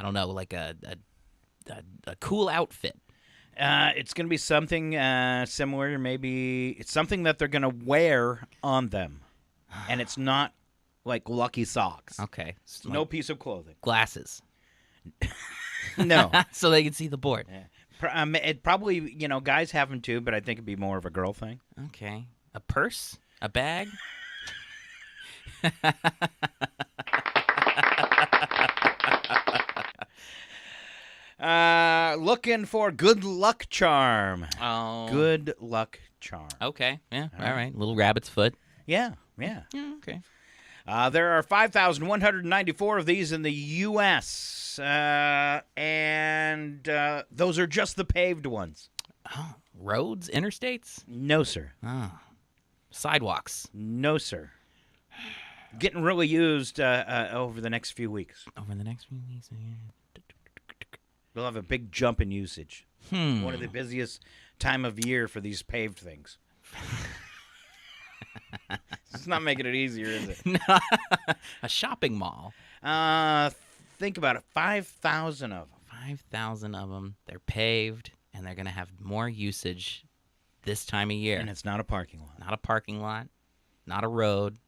don't know, like a cool outfit. It's going to be something similar. Maybe it's something that they're going to wear on them. And it's not like lucky socks. Okay. No Like piece of clothing. glasses. No. So they can see the board. It probably, guys have them too, but I think it'd be more of a girl thing. Okay. A purse? A bag? Looking for good luck charm. Oh. Good luck charm. Okay. Yeah. All right. Little rabbit's foot. Yeah. Okay. There are 5,194 of these in the U.S., and those are just the paved ones. Oh, roads, interstates? No, sir. Oh. Sidewalks? No, sir. Getting really used over the next few weeks. Over the next few weeks? We'll have a big jump in usage. One of the busiest time of year for these paved things. It's not making it easier, is it? A shopping mall. Think about it. 5,000 of them. 5,000 of them. They're paved, and they're going to have more usage this time of year. And it's not a parking lot. Not a parking lot. Not a road.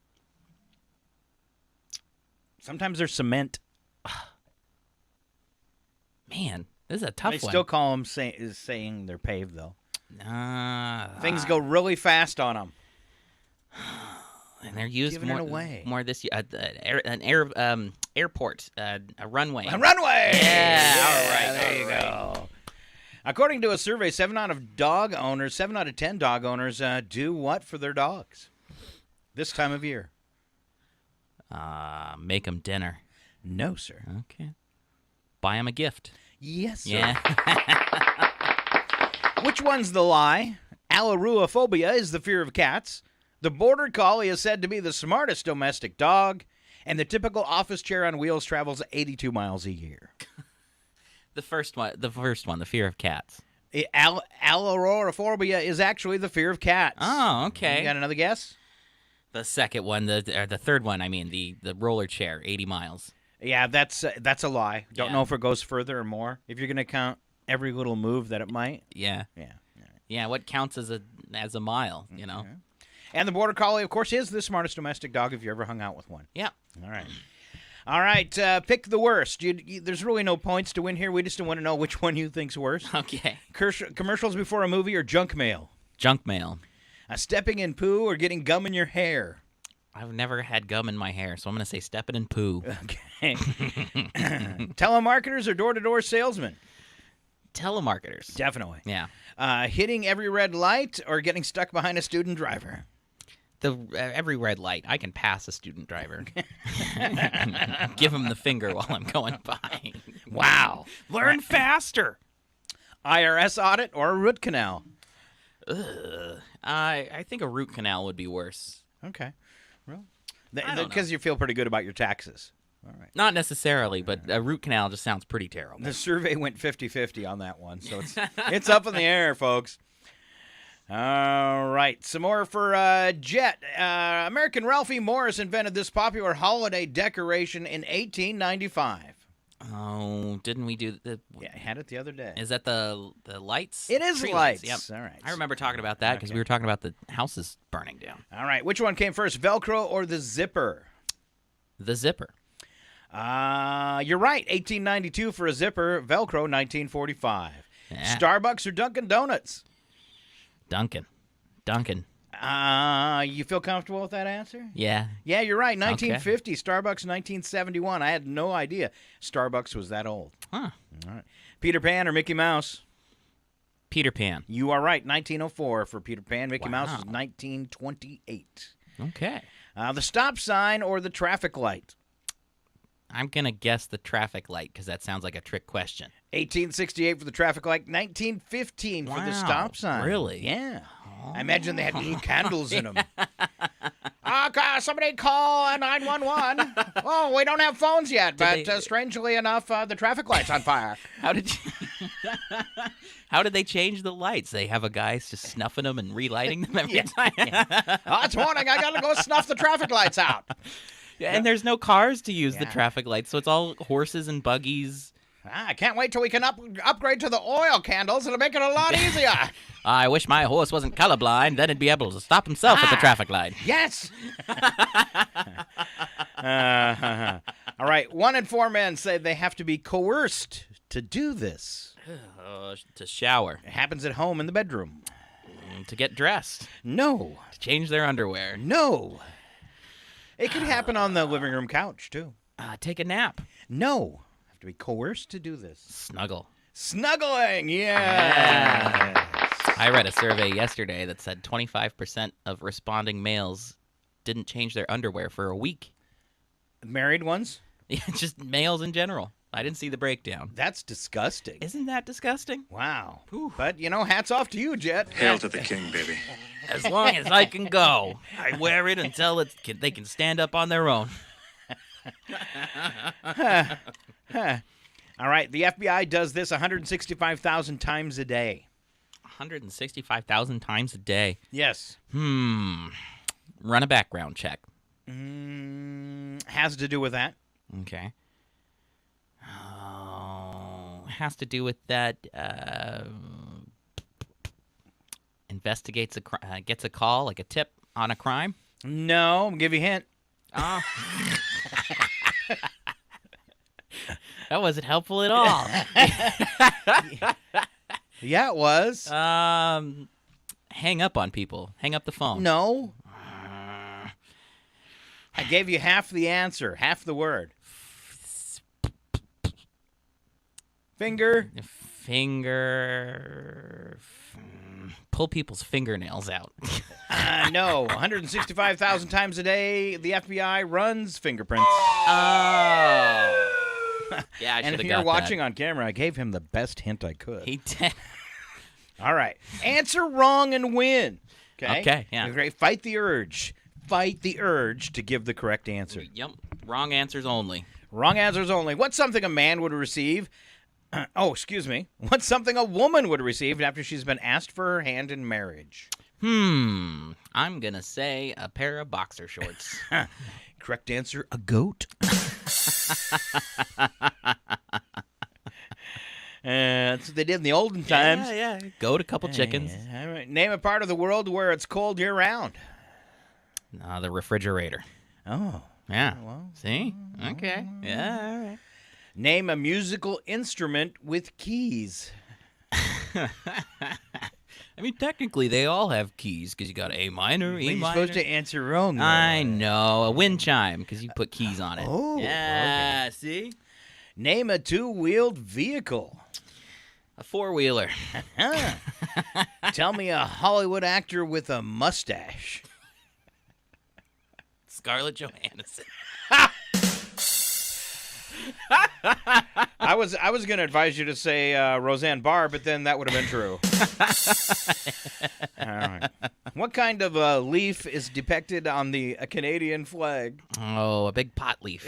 Sometimes they're cement. Man, this is a tough They one. still call them saying they're paved, though. Things go really fast on them. And they're used Giving it away. more this year. Airport, a runway. A runway! Yeah, all right. There you go. According to a survey, 7 out of 10 dog owners do what for their dogs this time of year? Make them dinner. No, sir. Okay. Buy them a gift. Yes, sir. Yeah. Which one's the lie? Alloruophobia is the fear of cats. The Border Collie is said to be the smartest domestic dog. And the typical office chair on wheels travels 82 miles a year. The first one, the fear of cats. Alloruophobia is actually the fear of cats. Oh, okay. You got another guess? The second one, the third one, I mean, the roller chair, 80 miles. Yeah, that's a lie. Don't know if it goes further or more. If you're going to count every little move that it might. Yeah. Yeah, what counts as a mile, you know? And the Border Collie, of course, is the smartest domestic dog if you ever hung out with one. Yeah. All right, pick the worst. There's really no points to win here. We just want to know which one you think's worse. Okay. Commercials before a movie or junk mail? Junk mail. Stepping in poo or getting gum in your hair? I've never had gum in my hair, so I'm going to say stepping in poo. Okay. Telemarketers or door-to-door salesmen? Telemarketers. Definitely. Yeah. Hitting every red light or getting stuck behind a student driver? Every red light. I can pass a student driver. Give him the finger while I'm going by. Wow. Learn faster. IRS audit or a root canal? I think a root canal would be worse. Okay. Well, because you feel pretty good about your taxes. All right. Not necessarily, but a root canal just sounds pretty terrible. The survey went 50-50 on that one, so it's up in the air, folks. All right, some more for Jet. American Ralphie Morris invented this popular holiday decoration in 1895. Oh, didn't we do the? Yeah, I had it the other day. Is that the lights? It is Tree lights. Yep. All right. I remember talking about that because we were talking about the houses burning down. All right, which one came first, Velcro or the zipper? The zipper. You're right. 1892 for a zipper. Velcro, 1945. Yeah. Starbucks or Dunkin' Donuts? Dunkin'. Dunkin'. You feel comfortable with that answer? Yeah. Yeah, you're right. 1950, Starbucks 1971. I had no idea Starbucks was that old. Huh. All right. Peter Pan or Mickey Mouse? Peter Pan. You are right. 1904 for Peter Pan. Mickey Mouse was Wow. 1928. Okay. The stop sign or the traffic light? I'm going to guess the traffic light because that sounds like a trick question. 1868 for the traffic light. 1915 for the stop sign. Really? Yeah. I imagine they had little candles in them. Somebody call 911. Oh, we don't have phones yet, but strangely enough, the traffic light's on fire. How did they change the lights? They have a guy just snuffing them and relighting them every time. Yeah. Oh, it's morning. I got to go snuff the traffic lights out. Yeah, and there's no cars to use the traffic lights, so it's all horses and buggies. I can't wait till we can upgrade to the oil candles. It'll make it a lot easier. I wish my horse wasn't colorblind. Then he'd be able to stop himself at the traffic light. Yes. All right. 1 in 4 men say they have to be coerced to do this. To shower. It happens at home in the bedroom. To get dressed. No. To change their underwear. No. It could happen on the living room couch, too. Take a nap. No. Have to be coerced to do this. Snuggle. Snuggling, yeah. I read a survey yesterday that said 25% of responding males didn't change their underwear for a week. Married ones? Yeah, just males in general. I didn't see the breakdown. That's disgusting. Isn't that disgusting? Wow. Whew. But, hats off to you, Jet. Hail to the king, baby. As long as I can go, I wear it until they can stand up on their own. All right, the FBI does this 165,000 times a day. 165,000 times a day? Yes. Run a background check. Has to do with that. Okay. Has to do with that. Investigates gets a call, like a tip on a crime. No, I'll give you a hint. That wasn't helpful at all. Yeah, it was. Hang up on people. Hang up the phone. No. I gave you half the answer, half the word. Finger. Pull people's fingernails out. No. 165,000 times a day, the FBI runs fingerprints. Oh. Yeah, I should have got that. And if you're watching on camera, I gave him the best hint I could. He did. All right. Answer wrong and win. Okay, yeah. Great. Fight the urge. Fight the urge to give the correct answer. Yep. Wrong answers only. Wrong answers only. What's something a man would receive? Excuse me. What's something a woman would receive after she's been asked for her hand in marriage? I'm going to say a pair of boxer shorts. Correct answer, a goat. That's what they did in the olden times. Yeah. Goat, a couple chickens. All right. Name a part of the world where it's cold year-round. The refrigerator. Oh. Yeah. Well, see? Okay. Yeah, all right. Name a musical instrument with keys. I mean, technically, they all have keys because you got A minor, E minor. You're supposed to answer wrong. I know. A wind chime because you put keys on it. Oh. Yeah, Okay. see? Name a two-wheeled vehicle. A four-wheeler. Tell me a Hollywood actor with a mustache. Scarlett Johansson. I was going to advise you to say Roseanne Barr, but then that would have been true. All right. What kind of leaf is depicted on the Canadian flag? Oh, a big pot leaf.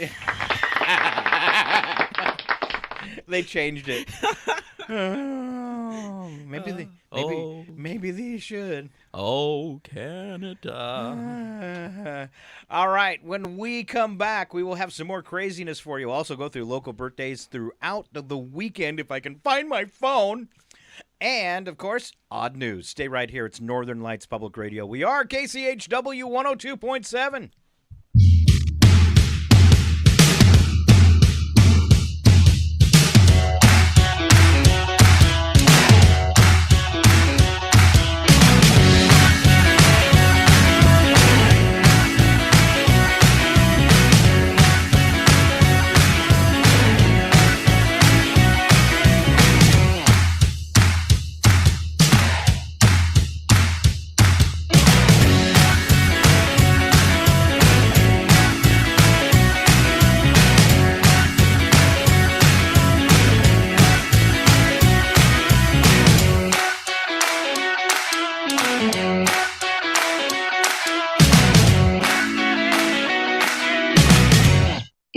They changed it. Oh, maybe they should. Oh, Canada. All right. When we come back, we will have some more craziness for you. Also go through local birthdays throughout the weekend if I can find my phone. And, of course, odd news. Stay right here. It's Northern Lights Public Radio. We are KCHW 102.7.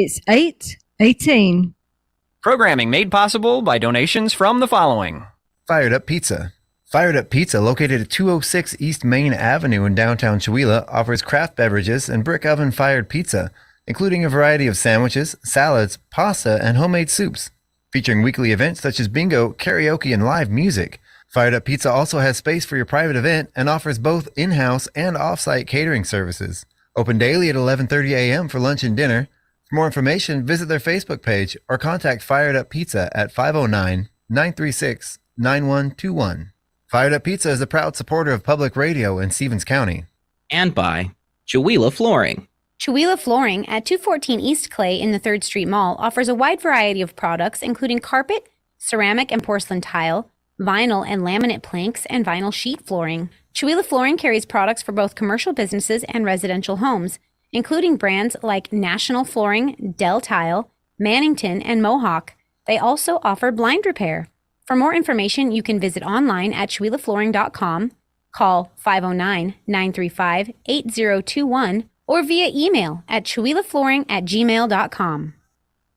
It's 8:18. Programming made possible by donations from the following. Fired Up Pizza. Fired Up Pizza, located at 206 East Main Avenue in downtown Chewelah, offers craft beverages and brick oven fired pizza, including a variety of sandwiches, salads, pasta, and homemade soups. Featuring weekly events such as bingo, karaoke, and live music. Fired Up Pizza also has space for your private event and offers both in-house and off-site catering services. Open daily at 11:30 a.m. for lunch and dinner. For more information, visit their Facebook page or contact Fired Up Pizza at 509-936-9121. Fired Up Pizza is a proud supporter of public radio in Stevens County. And by Chewelah Flooring. Chewelah Flooring at 214 East Clay in the 3rd Street Mall offers a wide variety of products including carpet, ceramic and porcelain tile, vinyl and laminate planks, and vinyl sheet flooring. Chewelah Flooring carries products for both commercial businesses and residential homes, including brands like National Flooring, Del Tile, Mannington, and Mohawk. They also offer blind repair. For more information, you can visit online at ChewelahFlooring.com, call 509-935-8021, or via email at ChewelahFlooring@gmail.com.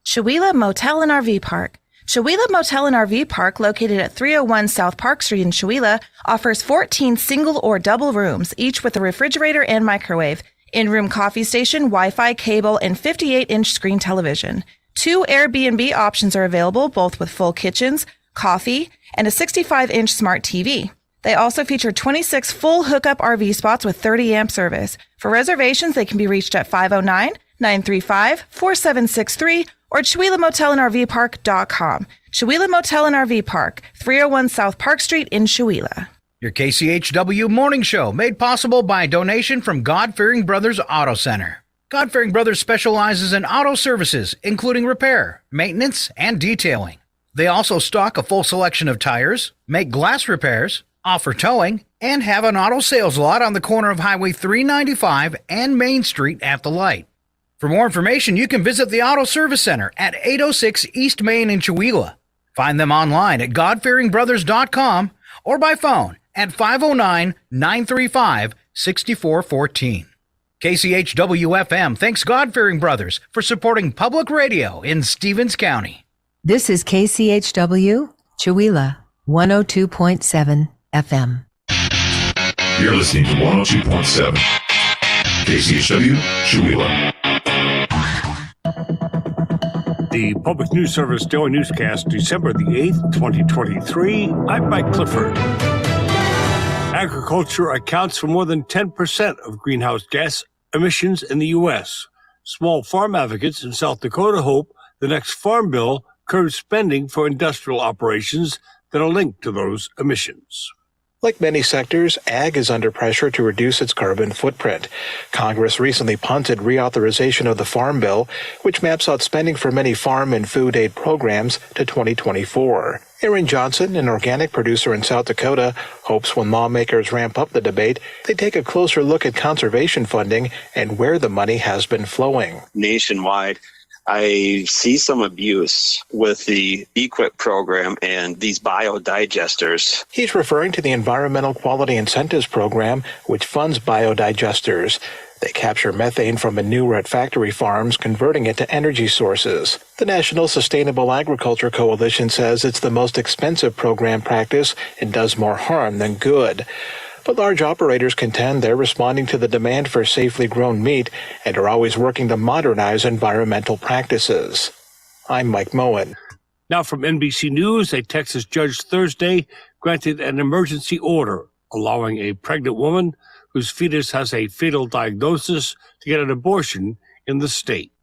Chewelah Motel and RV Park. Chewelah Motel and RV Park, located at 301 South Park Street in Chewelah, offers 14 single or double rooms, each with a refrigerator and microwave, in-room coffee station, Wi-Fi, cable, and 58-inch screen television. 2 Airbnb options are available, both with full kitchens, coffee, and a 65-inch smart TV. They also feature 26 full hookup RV spots with 30-amp service. For reservations, they can be reached at 509-935-4763 or ChewelahMotelandRVPark.com. Chewelah Motel and RV Park, 301 South Park Street in Chewelah. Your KCHW morning show made possible by a donation from God-Fearing Brothers Auto Center. God-Fearing Brothers specializes in auto services, including repair, maintenance, and detailing. They also stock a full selection of tires, make glass repairs, offer towing, and have an auto sales lot on the corner of Highway 395 and Main Street at the light. For more information, you can visit the Auto Service Center at 806 East Main in Chewelah. Find them online at godfearingbrothers.com or by phone at 509-935-6414. KCHW-FM thanks God-Fearing Brothers for supporting public radio in Stevens County. This is KCHW, Chewelah, 102.7 FM. You're listening to 102.7 KCHW, Chewelah. The Public News Service Daily Newscast, December the 8th, 2023. I'm Mike Clifford. Agriculture accounts for more than 10% of greenhouse gas emissions in the U.S. Small farm advocates in South Dakota hope the next farm bill curbs spending for industrial operations that are linked to those emissions. Like many sectors, ag is under pressure to reduce its carbon footprint. Congress recently punted reauthorization of the Farm Bill, which maps out spending for many farm and food aid programs to 2024. Aaron Johnson, an organic producer in South Dakota, hopes when lawmakers ramp up the debate, they take a closer look at conservation funding and where the money has been flowing. Nationwide, I see some abuse with the EQIP program and these biodigesters. He's referring to the Environmental Quality Incentives Program, which funds biodigesters. They capture methane from manure at factory farms, converting it to energy sources. The National Sustainable Agriculture Coalition says it's the most expensive program practice and does more harm than good. But large operators contend they're responding to the demand for safely grown meat and are always working to modernize environmental practices. I'm Mike Moen. Now from NBC News, a Texas judge Thursday granted an emergency order allowing a pregnant woman whose fetus has a fatal diagnosis to get an abortion in the state.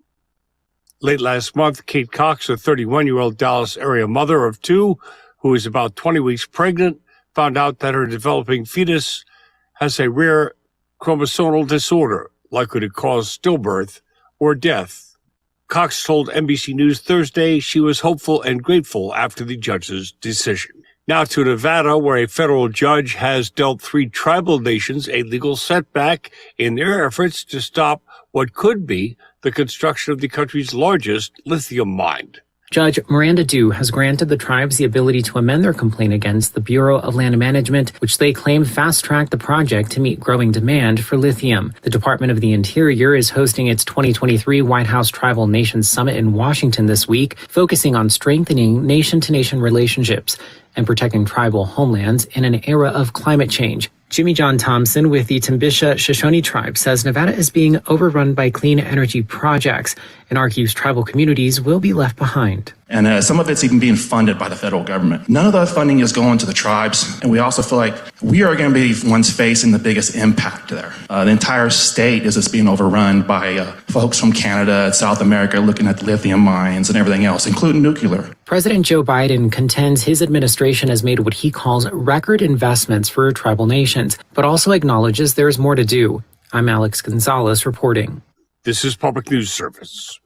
Late last month, Kate Cox, a 31-year-old Dallas area mother of 2 who is about 20 weeks pregnant, found out that her developing fetus has a rare chromosomal disorder likely to cause stillbirth or death. Cox told NBC News Thursday she was hopeful and grateful after the judge's decision. Now to Nevada, where a federal judge has dealt 3 tribal nations a legal setback in their efforts to stop what could be the construction of the country's largest lithium mine. Judge Miranda Dew has granted the tribes the ability to amend their complaint against the Bureau of Land Management, which they claim fast-tracked the project to meet growing demand for lithium. The Department of the Interior is hosting its 2023 White House Tribal Nations Summit in Washington this week, focusing on strengthening nation-to-nation relationships and protecting tribal homelands in an era of climate change. Jimmy John Thompson with the Timbisha Shoshone tribe says Nevada is being overrun by clean energy projects and argues tribal communities will be left behind. And some of it's even being funded by the federal government. None of that funding is going to the tribes, and we also feel like we are going to be the ones facing the biggest impact there. The entire state is just being overrun by folks from Canada and South America looking at lithium mines and everything else, including nuclear. President Joe Biden contends his administration has made what he calls record investments for tribal nations, but also acknowledges there is more to do. I'm Alex Gonzalez reporting. This is Public News Service.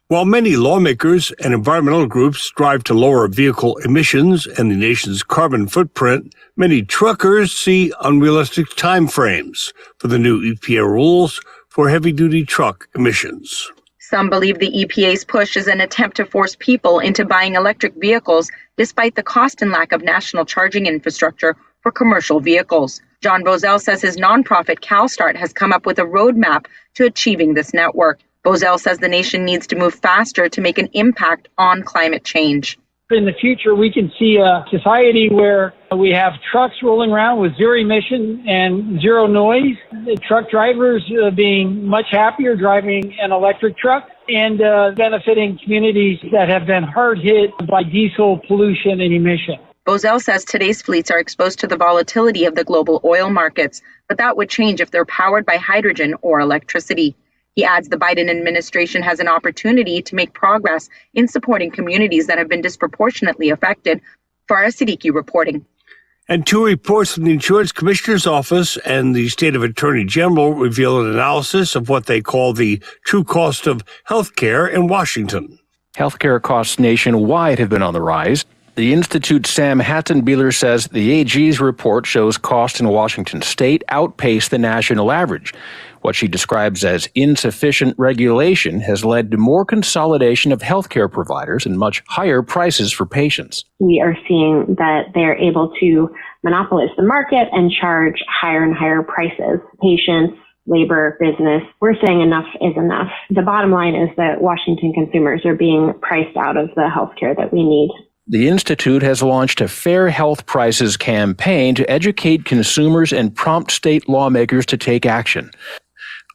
While many lawmakers and environmental groups strive to lower vehicle emissions and the nation's carbon footprint, many truckers see unrealistic timeframes for the new EPA rules for heavy-duty truck emissions. Some believe the EPA's push is an attempt to force people into buying electric vehicles despite the cost and lack of national charging infrastructure for commercial vehicles. John Bozell says his nonprofit CalStart has come up with a roadmap to achieving this network. Bozell says the nation needs to move faster to make an impact on climate change. In the future, we can see a society where we have trucks rolling around with zero emission and zero noise, the truck drivers being much happier driving an electric truck, and benefiting communities that have been hard hit by diesel pollution and emission. Bozell says today's fleets are exposed to the volatility of the global oil markets, but that would change if they're powered by hydrogen or electricity. He adds the Biden administration has an opportunity to make progress in supporting communities that have been disproportionately affected. Farah Siddiqui reporting. And two reports from the Insurance Commissioner's Office and the State of Attorney General reveal an analysis of what they call the true cost of health care in Washington. Healthcare costs nationwide have been on the rise. The Institute's Sam Hattenbeeler says the AG's report shows costs in Washington state outpace the national average. What she describes as insufficient regulation has led to more consolidation of healthcare providers and much higher prices for patients. We are seeing that they're able to monopolize the market and charge higher and higher prices. Patients, labor, business, we're saying enough is enough. The bottom line is that Washington consumers are being priced out of the healthcare that we need. The Institute has launched a Fair Health Prices campaign to educate consumers and prompt state lawmakers to take action.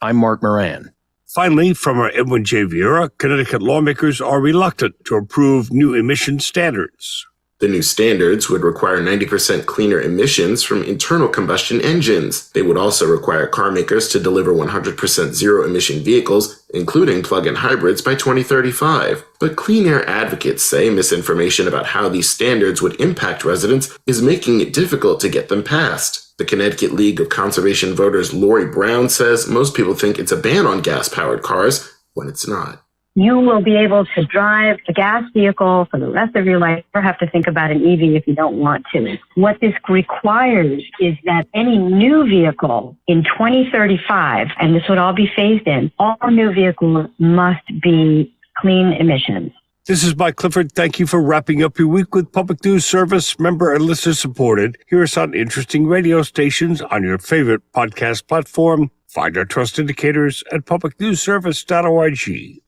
I'm Mark Moran. Finally, from our Edwin J. Vieira, Connecticut lawmakers are reluctant to approve new emission standards. The new standards would require 90% cleaner emissions from internal combustion engines. They would also require car makers to deliver 100% zero-emission vehicles, including plug-in hybrids, by 2035. But clean air advocates say misinformation about how these standards would impact residents is making it difficult to get them passed. The Connecticut League of Conservation Voters' Lori Brown says most people think it's a ban on gas-powered cars when it's not. You will be able to drive a gas vehicle for the rest of your life or have to think about an EV if you don't want to. What this requires is that any new vehicle in 2035, and this would all be phased in, all new vehicles must be clean emissions. This is Mike Clifford. Thank you for wrapping up your week with Public News Service, member and listener supported. Hear us on interesting radio stations on your favorite podcast platform. Find our trust indicators at publicnewsservice.org.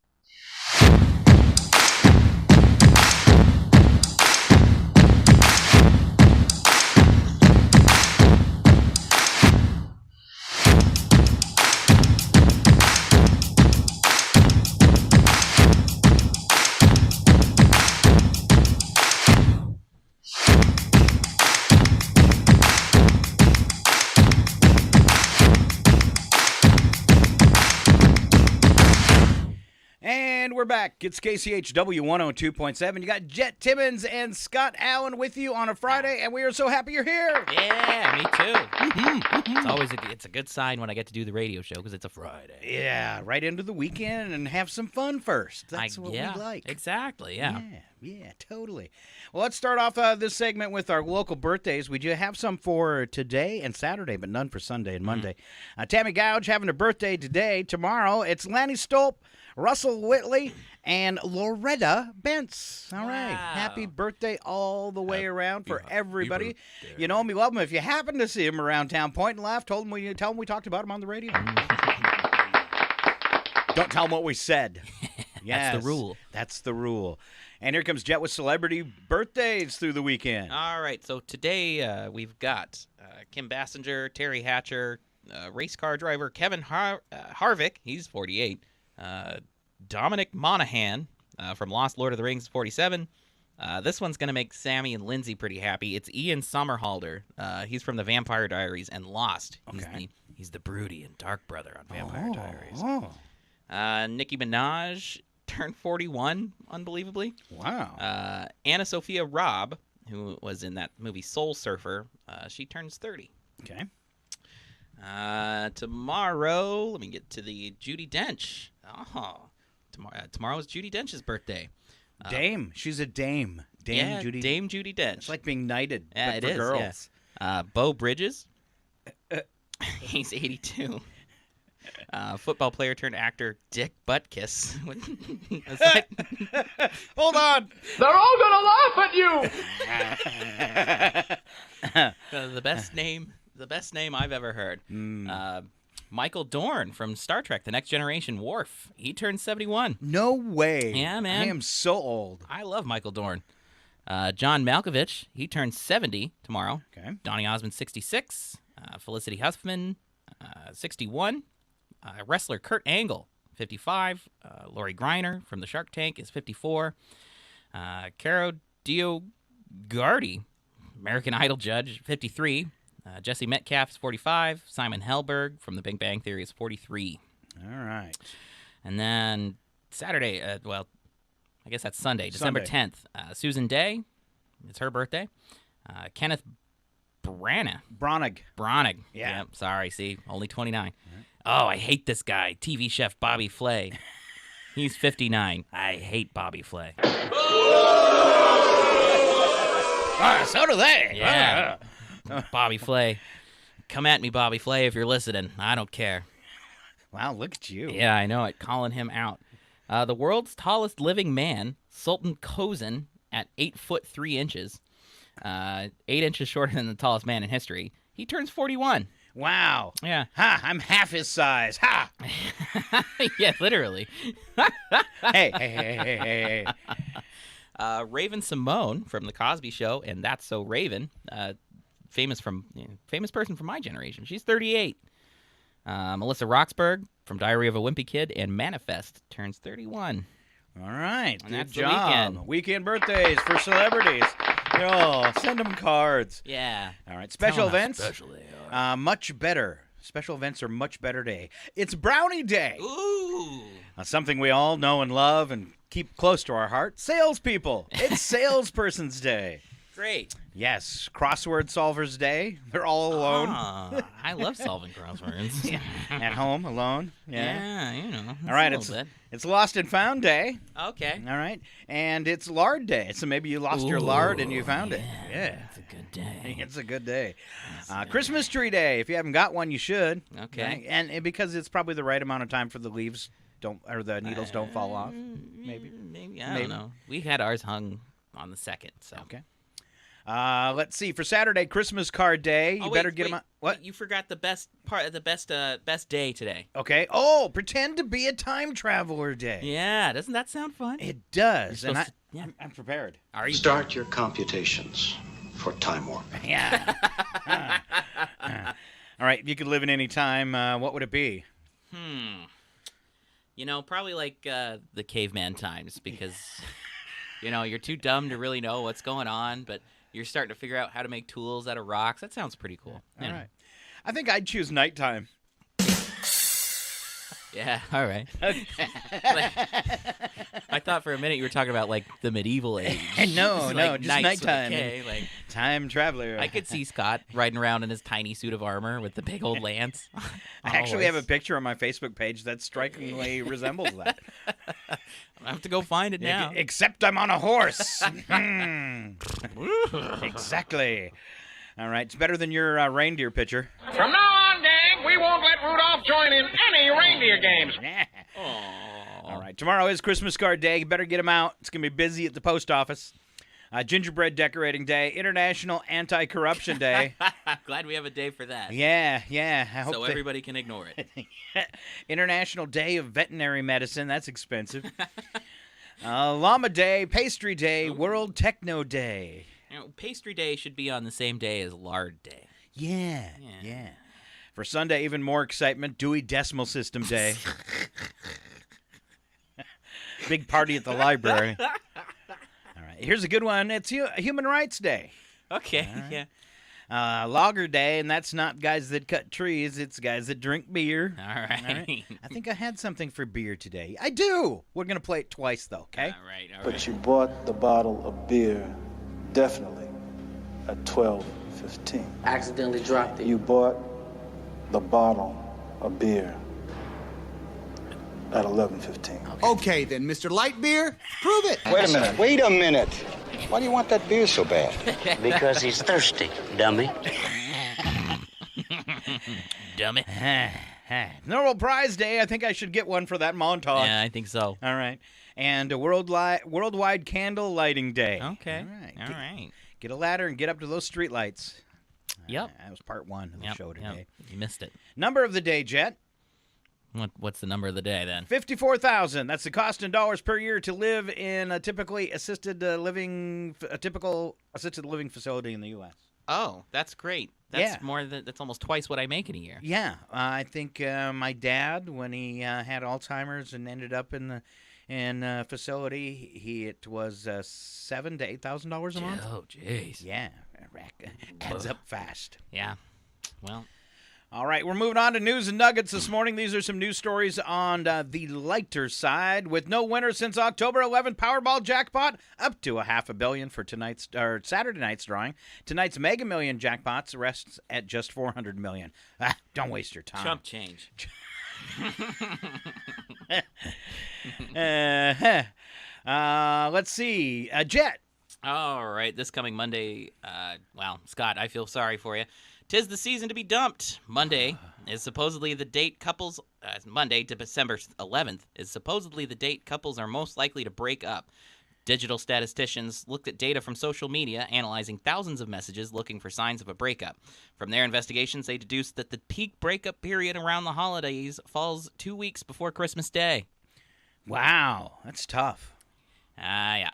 We're back. It's KCHW 102.7. You got Jet Timmons and Scott Allen with you on a Friday, and we are so happy you're here. Yeah, me too. It's always it's a good sign when I get to do the radio show because it's a Friday. Yeah, right into the weekend and have some fun first. That's what we like. Exactly, yeah. Yeah, totally. Well, let's start off this segment with our local birthdays. We do have some for today and Saturday, but none for Sunday and Monday. Tammy Gouge having a birthday today. Tomorrow, it's Lanny Stolp, Russell Whitley, and Loretta Bentz. All right. Happy birthday all the way around for everybody. You know him, you love him. If you happen to see him around town, point and laugh. Tell him we talked about him on the radio. Don't tell him what we said. Yes, That's the rule. That's the rule. And here comes Jet with celebrity birthdays through the weekend. All right, so today we've got Kim Bassinger, Terry Hatcher, race car driver Kevin Harvick, he's 48. Dominic Monaghan from Lost Lord of the Rings, 47. This one's going to make Sammy and Lindsay pretty happy. It's Ian Somerhalder. He's from the Vampire Diaries and Lost. He's the broody and dark brother on Vampire Diaries. Nicki Minaj turned 41, unbelievably. Wow. Anna Sophia Robb, who was in that movie Soul Surfer, she turns 30. Okay. Tomorrow, let me get to the Judi Dench. Tomorrow's Judi Dench's birthday. Dame. She's a dame. Dame Judi Dench. It's like being knighted Yeah, but for girls. Yeah. Beau Bridges. He's 82. Football player turned actor Dick Butkus. Hold on. They're all going to laugh at you. The best name I've ever heard. Michael Dorn from Star Trek: The Next Generation, Worf. He turned 71. No way. Yeah, man. I am so old. I love Michael Dorn. John Malkovich, he turns 70 tomorrow. Okay. Donny Osmond, 66. Felicity Huffman, 61. Wrestler Kurt Angle, 55. Lori Greiner from the Shark Tank is 54. Caro DioGuardi, American Idol judge, 53. Jesse Metcalf is 45. Simon Helberg from The Big Bang Theory is 43. All right. And then Saturday, I guess that's Sunday, December 10th. Susan Day, it's her birthday. Kenneth Branagh. Yeah. Sorry, see, only 29. Oh, I hate this guy, TV chef Bobby Flay. He's 59. I hate Bobby Flay. So do they. Yeah. Bobby Flay. Come at me, Bobby Flay, if you're listening. I don't care. Wow, look at you. Yeah, I know it. Calling him out. The world's tallest living man, Sultan Kozan, at 8'3". 8 inches shorter than the tallest man in history. He turns 41. Wow. Yeah. Ha, I'm half his size. Ha. Yeah, literally. Hey. Raven Simone from The Cosby Show and That's So Raven, famous person from my generation. She's 38. Melissa Roxburgh from Diary of a Wimpy Kid and Manifest turns 31. All right. And Good that's the job. weekend. Weekend birthdays for celebrities. Oh, send them cards. Yeah. All right. Special Tell 'em how events. special they are. Much better. Special events are much better day. It's Brownie Day. Ooh. Something we all know and love and keep close to our heart. Salespeople. It's Salesperson's Day. Great. Yes. Crossword Solvers Day. They're all alone. I love solving crosswords. At home, alone. Yeah, you know. All right. A little bit. It's Lost and Found Day. Okay. All right. And it's Lard Day. So maybe you lost your lard and you found it. Yeah. It's a good day. It's a good day. Christmas Tree Day. If you haven't got one, you should. Okay. Right? And because it's probably the right amount of time for the leaves the needles don't fall off. Maybe. I don't know. We had ours hung on the 2nd. So. Okay. Let's see. For Saturday, Christmas Card Day, you better get them out. What? You forgot the best part, the best day today. Okay. Oh, pretend to be a time traveler day. Yeah, doesn't that sound fun? It does. And yeah. I'm prepared. Are you? Start your computations for time warp. Yeah. All right. If you could live in any time, what would it be? You know, probably like the caveman times because, you know, you're too dumb to really know what's going on, but you're starting to figure out how to make tools out of rocks. That sounds pretty cool. All right. I think I'd choose nighttime. Yeah, all right. I thought for a minute you were talking about, like, the medieval age. No, like just nighttime. Like, time traveler. I could see Scott riding around in his tiny suit of armor with the big old lance. I actually have a picture on my Facebook page that strikingly resembles that. I have to go find it now. Except I'm on a horse. Exactly. All right. It's better than your reindeer picture. From now on, gang, we won't let Rudolph join in any reindeer games. All right. Tomorrow is Christmas card day. You better get them out. It's going to be busy at the post office. Gingerbread decorating day. International Anti-Corruption Day. Glad we have a day for that. Yeah. I hope so everybody can ignore it. International Day of Veterinary Medicine. That's expensive. Llama Day, Pastry Day, World Techno Day. Pastry Day should be on the same day as Lard Day. Yeah. For Sunday, even more excitement, Dewey Decimal System Day. Big party at the library. All right, here's a good one. It's Human Rights Day. Okay, right. Yeah. Lager Day, and that's not guys that cut trees. It's guys that drink beer. All right. I think I had something for beer today. I do. We're going to play it twice, though, okay? All right. But you bought the bottle of beer, definitely, at 12:15. Accidentally dropped it. You bought the bottle of beer at 11:15. Okay, then, Mr. Light Beer, prove it. Wait a minute. Why do you want that beer so bad? Because he's thirsty, dummy. Dummy. Nobel Prize Day. I think I should get one for that montage. Yeah, I think so. All right. And a Worldwide Candle Lighting Day. Okay. All right. Get a ladder and get up to those street lights. Yep. That was part one of the show today. You missed it. Number of the day, Jet. What's the number of the day then? 54,000. That's the cost in dollars per year to live in a typical assisted living facility in the U.S. Oh, that's great. That's that's almost twice what I make in a year. Yeah, I think my dad, when he had Alzheimer's and ended up in the facility, it was $7,000 to $8,000 a month. Oh, jeez. Yeah, adds up fast. Yeah. Well. All right, we're moving on to news and nuggets this morning. These are some news stories on the lighter side. With no winner since October 11th, Powerball jackpot up to $500 million for Saturday night's drawing. Tonight's Mega Million jackpots rests at just $400 million. Don't waste your time. Chump change. Let's see. Jet. All right, this coming Monday. Scott, I feel sorry for you. 'Tis the season to be dumped. Monday is supposedly the date couples. Monday to December 11th is supposedly the date couples are most likely to break up. Digital statisticians looked at data from social media, analyzing thousands of messages looking for signs of a breakup. From their investigations, they deduced that the peak breakup period around the holidays falls 2 weeks before Christmas Day. Wow, that's tough. Yeah.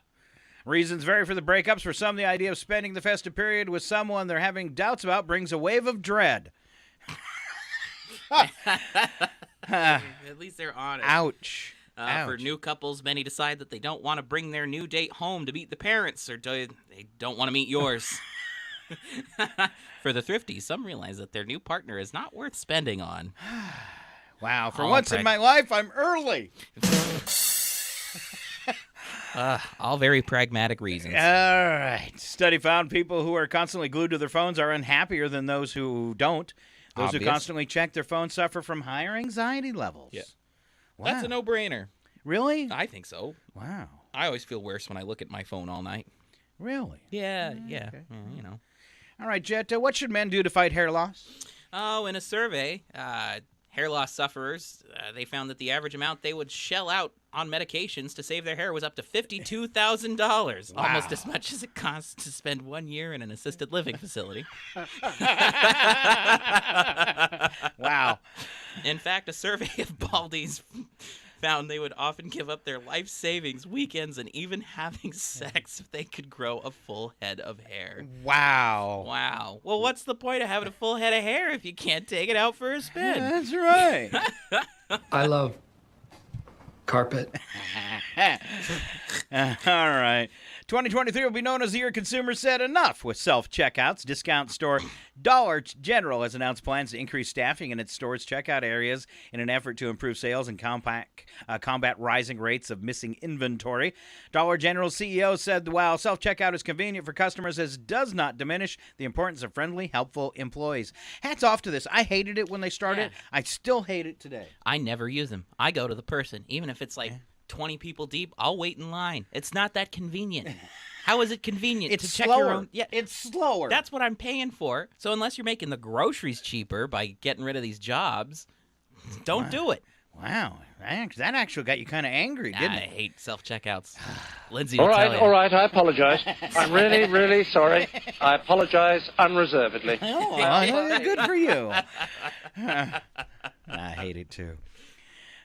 Reasons vary for the breakups. For some, the idea of spending the festive period with someone they're having doubts about brings a wave of dread. At least they're honest. Ouch. For new couples, many decide that they don't want to bring their new date home to meet the parents, or they don't want to meet yours. For the thrifty, some realize that their new partner is not worth spending on. Wow, for once in my life, I'm early. All very pragmatic reasons. All right. Study found people who are constantly glued to their phones are unhappier than those who don't. Those who constantly check their phone suffer from higher anxiety levels. Yeah. Wow. That's a no-brainer. Really? I think so. Wow. I always feel worse when I look at my phone all night. Really? Yeah. Okay. You know. All right, Jet, what should men do to fight hair loss? Oh, in a survey, hair loss sufferers, they found that the average amount they would shell out on medications to save their hair was up to $52,000, Wow. almost as much as it costs to spend 1 year in an assisted living facility. Wow. In fact, a survey of baldies found they would often give up their life savings, weekends, and even having sex if they could grow a full head of hair. Wow. Wow. Well, what's the point of having a full head of hair if you can't take it out for a spin? That's right. I love carpet. All right. 2023 will be known as the year consumers said enough with self-checkouts. Discount store Dollar General has announced plans to increase staffing in its stores' checkout areas in an effort to improve sales and combat rising rates of missing inventory. Dollar General's CEO said while self-checkout is convenient for customers, it does not diminish the importance of friendly, helpful employees. Hats off to this. I hated it when they started. Yeah. I still hate it today. I never use them. I go to the person, even if it's like 20 people deep, I'll wait in line. It's not that convenient. How is it convenient It's to check slower. your own? Yeah, it's slower. That's what I'm paying for. So unless you're making the groceries cheaper by getting rid of these jobs, don't do it. Wow, that actually got you kind of angry, didn't I it? hate self-checkouts. Lindsay, All will right, tell you. all right, I apologize. I'm really, really sorry. I apologize unreservedly. Oh, well, good for you. I hate it too.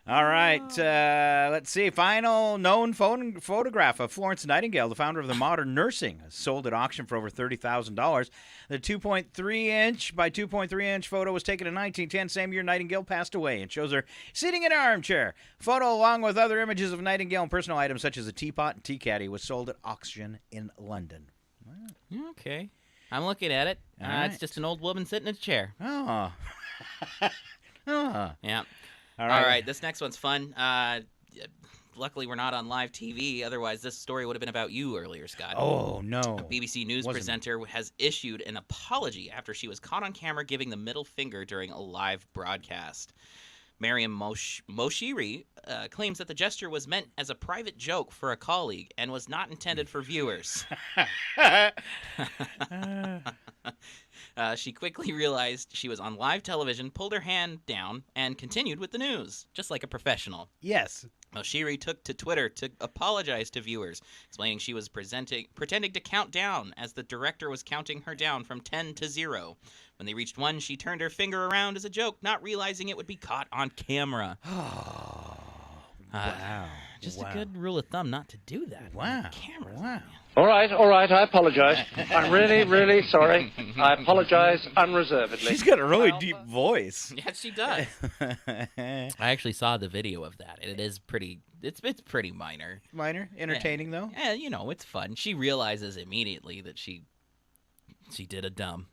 All right, let's see. Final known photograph of Florence Nightingale, the founder of the modern nursing, sold at auction for over $30,000. The 2.3-inch by 2.3-inch photo was taken in 1910, same year Nightingale passed away, and shows her sitting in an armchair. Photo, along with other images of Nightingale and personal items such as a teapot and tea caddy, was sold at auction in London. Okay. I'm looking at it. All right. It's just an old woman sitting in a chair. Oh. Yeah. All All right. right. This next one's fun. Luckily, we're not on live TV. Otherwise, this story would have been about you earlier, Scott. Oh, no. A BBC News Wasn't. presenter has issued an apology after she was caught on camera giving the middle finger during a live broadcast. Mariam Moshiri claims that the gesture was meant as a private joke for a colleague and was not intended for viewers. She quickly realized she was on live television, pulled her hand down, and continued with the news, just like a professional. Yes. Moshiri took to Twitter to apologize to viewers, explaining she was pretending to count down as the director was counting her down from 10 to 0. When they reached 1, she turned her finger around as a joke, not realizing it would be caught on camera. Wow. Just a good rule of thumb not to do that. Wow. Camera. Wow. All right, I apologize. I'm really, really sorry. I apologize unreservedly. She's got a really deep voice. Yes, she does. I actually saw the video of that, and it is pretty. It's pretty minor. Minor, entertaining though. Yeah, it's fun. She realizes immediately that she did a dumb.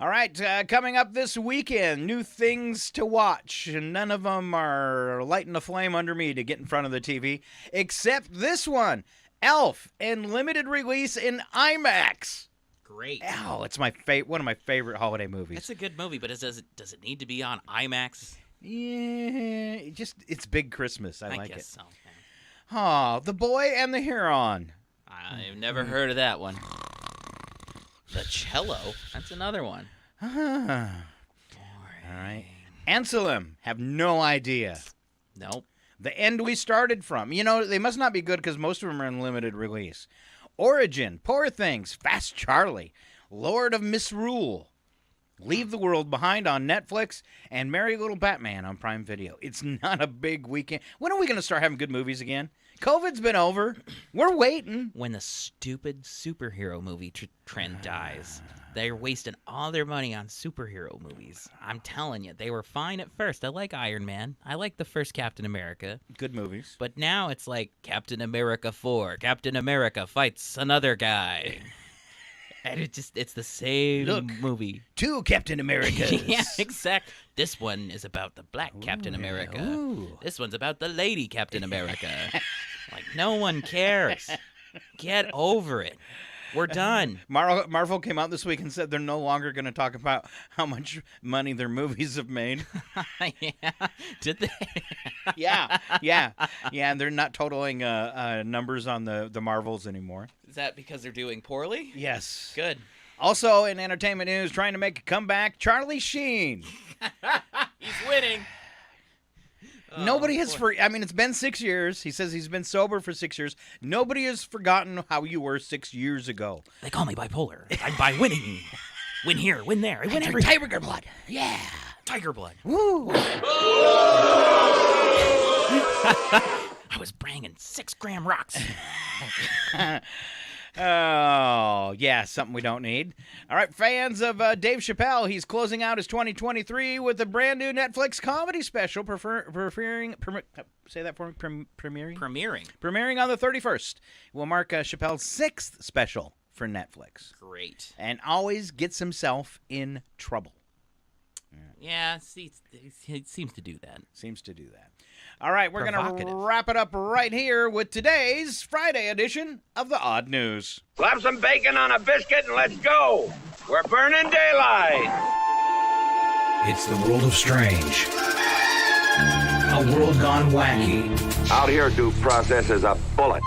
All right, coming up this weekend, new things to watch. And none of them are lighting a flame under me to get in front of the TV, except this one, Elf, in limited release in IMAX. Great. Oh, it's one of my favorite holiday movies. It's a good movie, but does it need to be on IMAX? Yeah, it's big Christmas. I like guess it. So. Oh, The Boy and the Heron. I've never heard of that one. The Cello? That's another one. All right. Anselm, have no idea. Nope. The End We Started From. They must not be good because most of them are in limited release. Origin, Poor Things, Fast Charlie, Lord of Misrule, Leave the World Behind on Netflix, and Merry Little Batman on Prime Video. It's not a big weekend. When are we going to start having good movies again? COVID's been over. We're waiting. When the stupid superhero movie trend dies, they're wasting all their money on superhero movies. I'm telling you, they were fine at first. I like Iron Man. I like the first Captain America. Good movies. But now it's like Captain America 4. Captain America fights another guy. And it's the same movie. 2 Captain Americas. Yeah, exact. This one is about the black Captain America. Ooh. This one's about the lady Captain America. Like, no one cares. Get over it. We're done. Marvel came out this week and said they're no longer going to talk about how much money their movies have made. Yeah. Did they? Yeah. And they're not totaling numbers on the Marvels anymore. Is that because they're doing poorly? Yes. Good. Also, in entertainment news, trying to make a comeback, Charlie Sheen. He's winning. Nobody has it's been 6 years. He says he's been sober for 6 years. Nobody has forgotten how you were 6 years ago. They call me bipolar. I'm by winning. Win here, win there. I win everything. Tiger blood. Yeah. Tiger blood. Woo. I was banging 6-gram rocks. Oh, yeah, something we don't need. All right, fans of Dave Chappelle, he's closing out his 2023 with a brand new Netflix comedy special, premiering on the 31st. Will mark Chappelle's 6th special for Netflix. Great. And always gets himself in trouble. Yeah, he seems to do that. All right, we're going to wrap it up right here with today's Friday edition of the Odd News. Slap some bacon on a biscuit and let's go. We're burning daylight. It's the world of strange. A world gone wacky. Out here, due process is a bullet.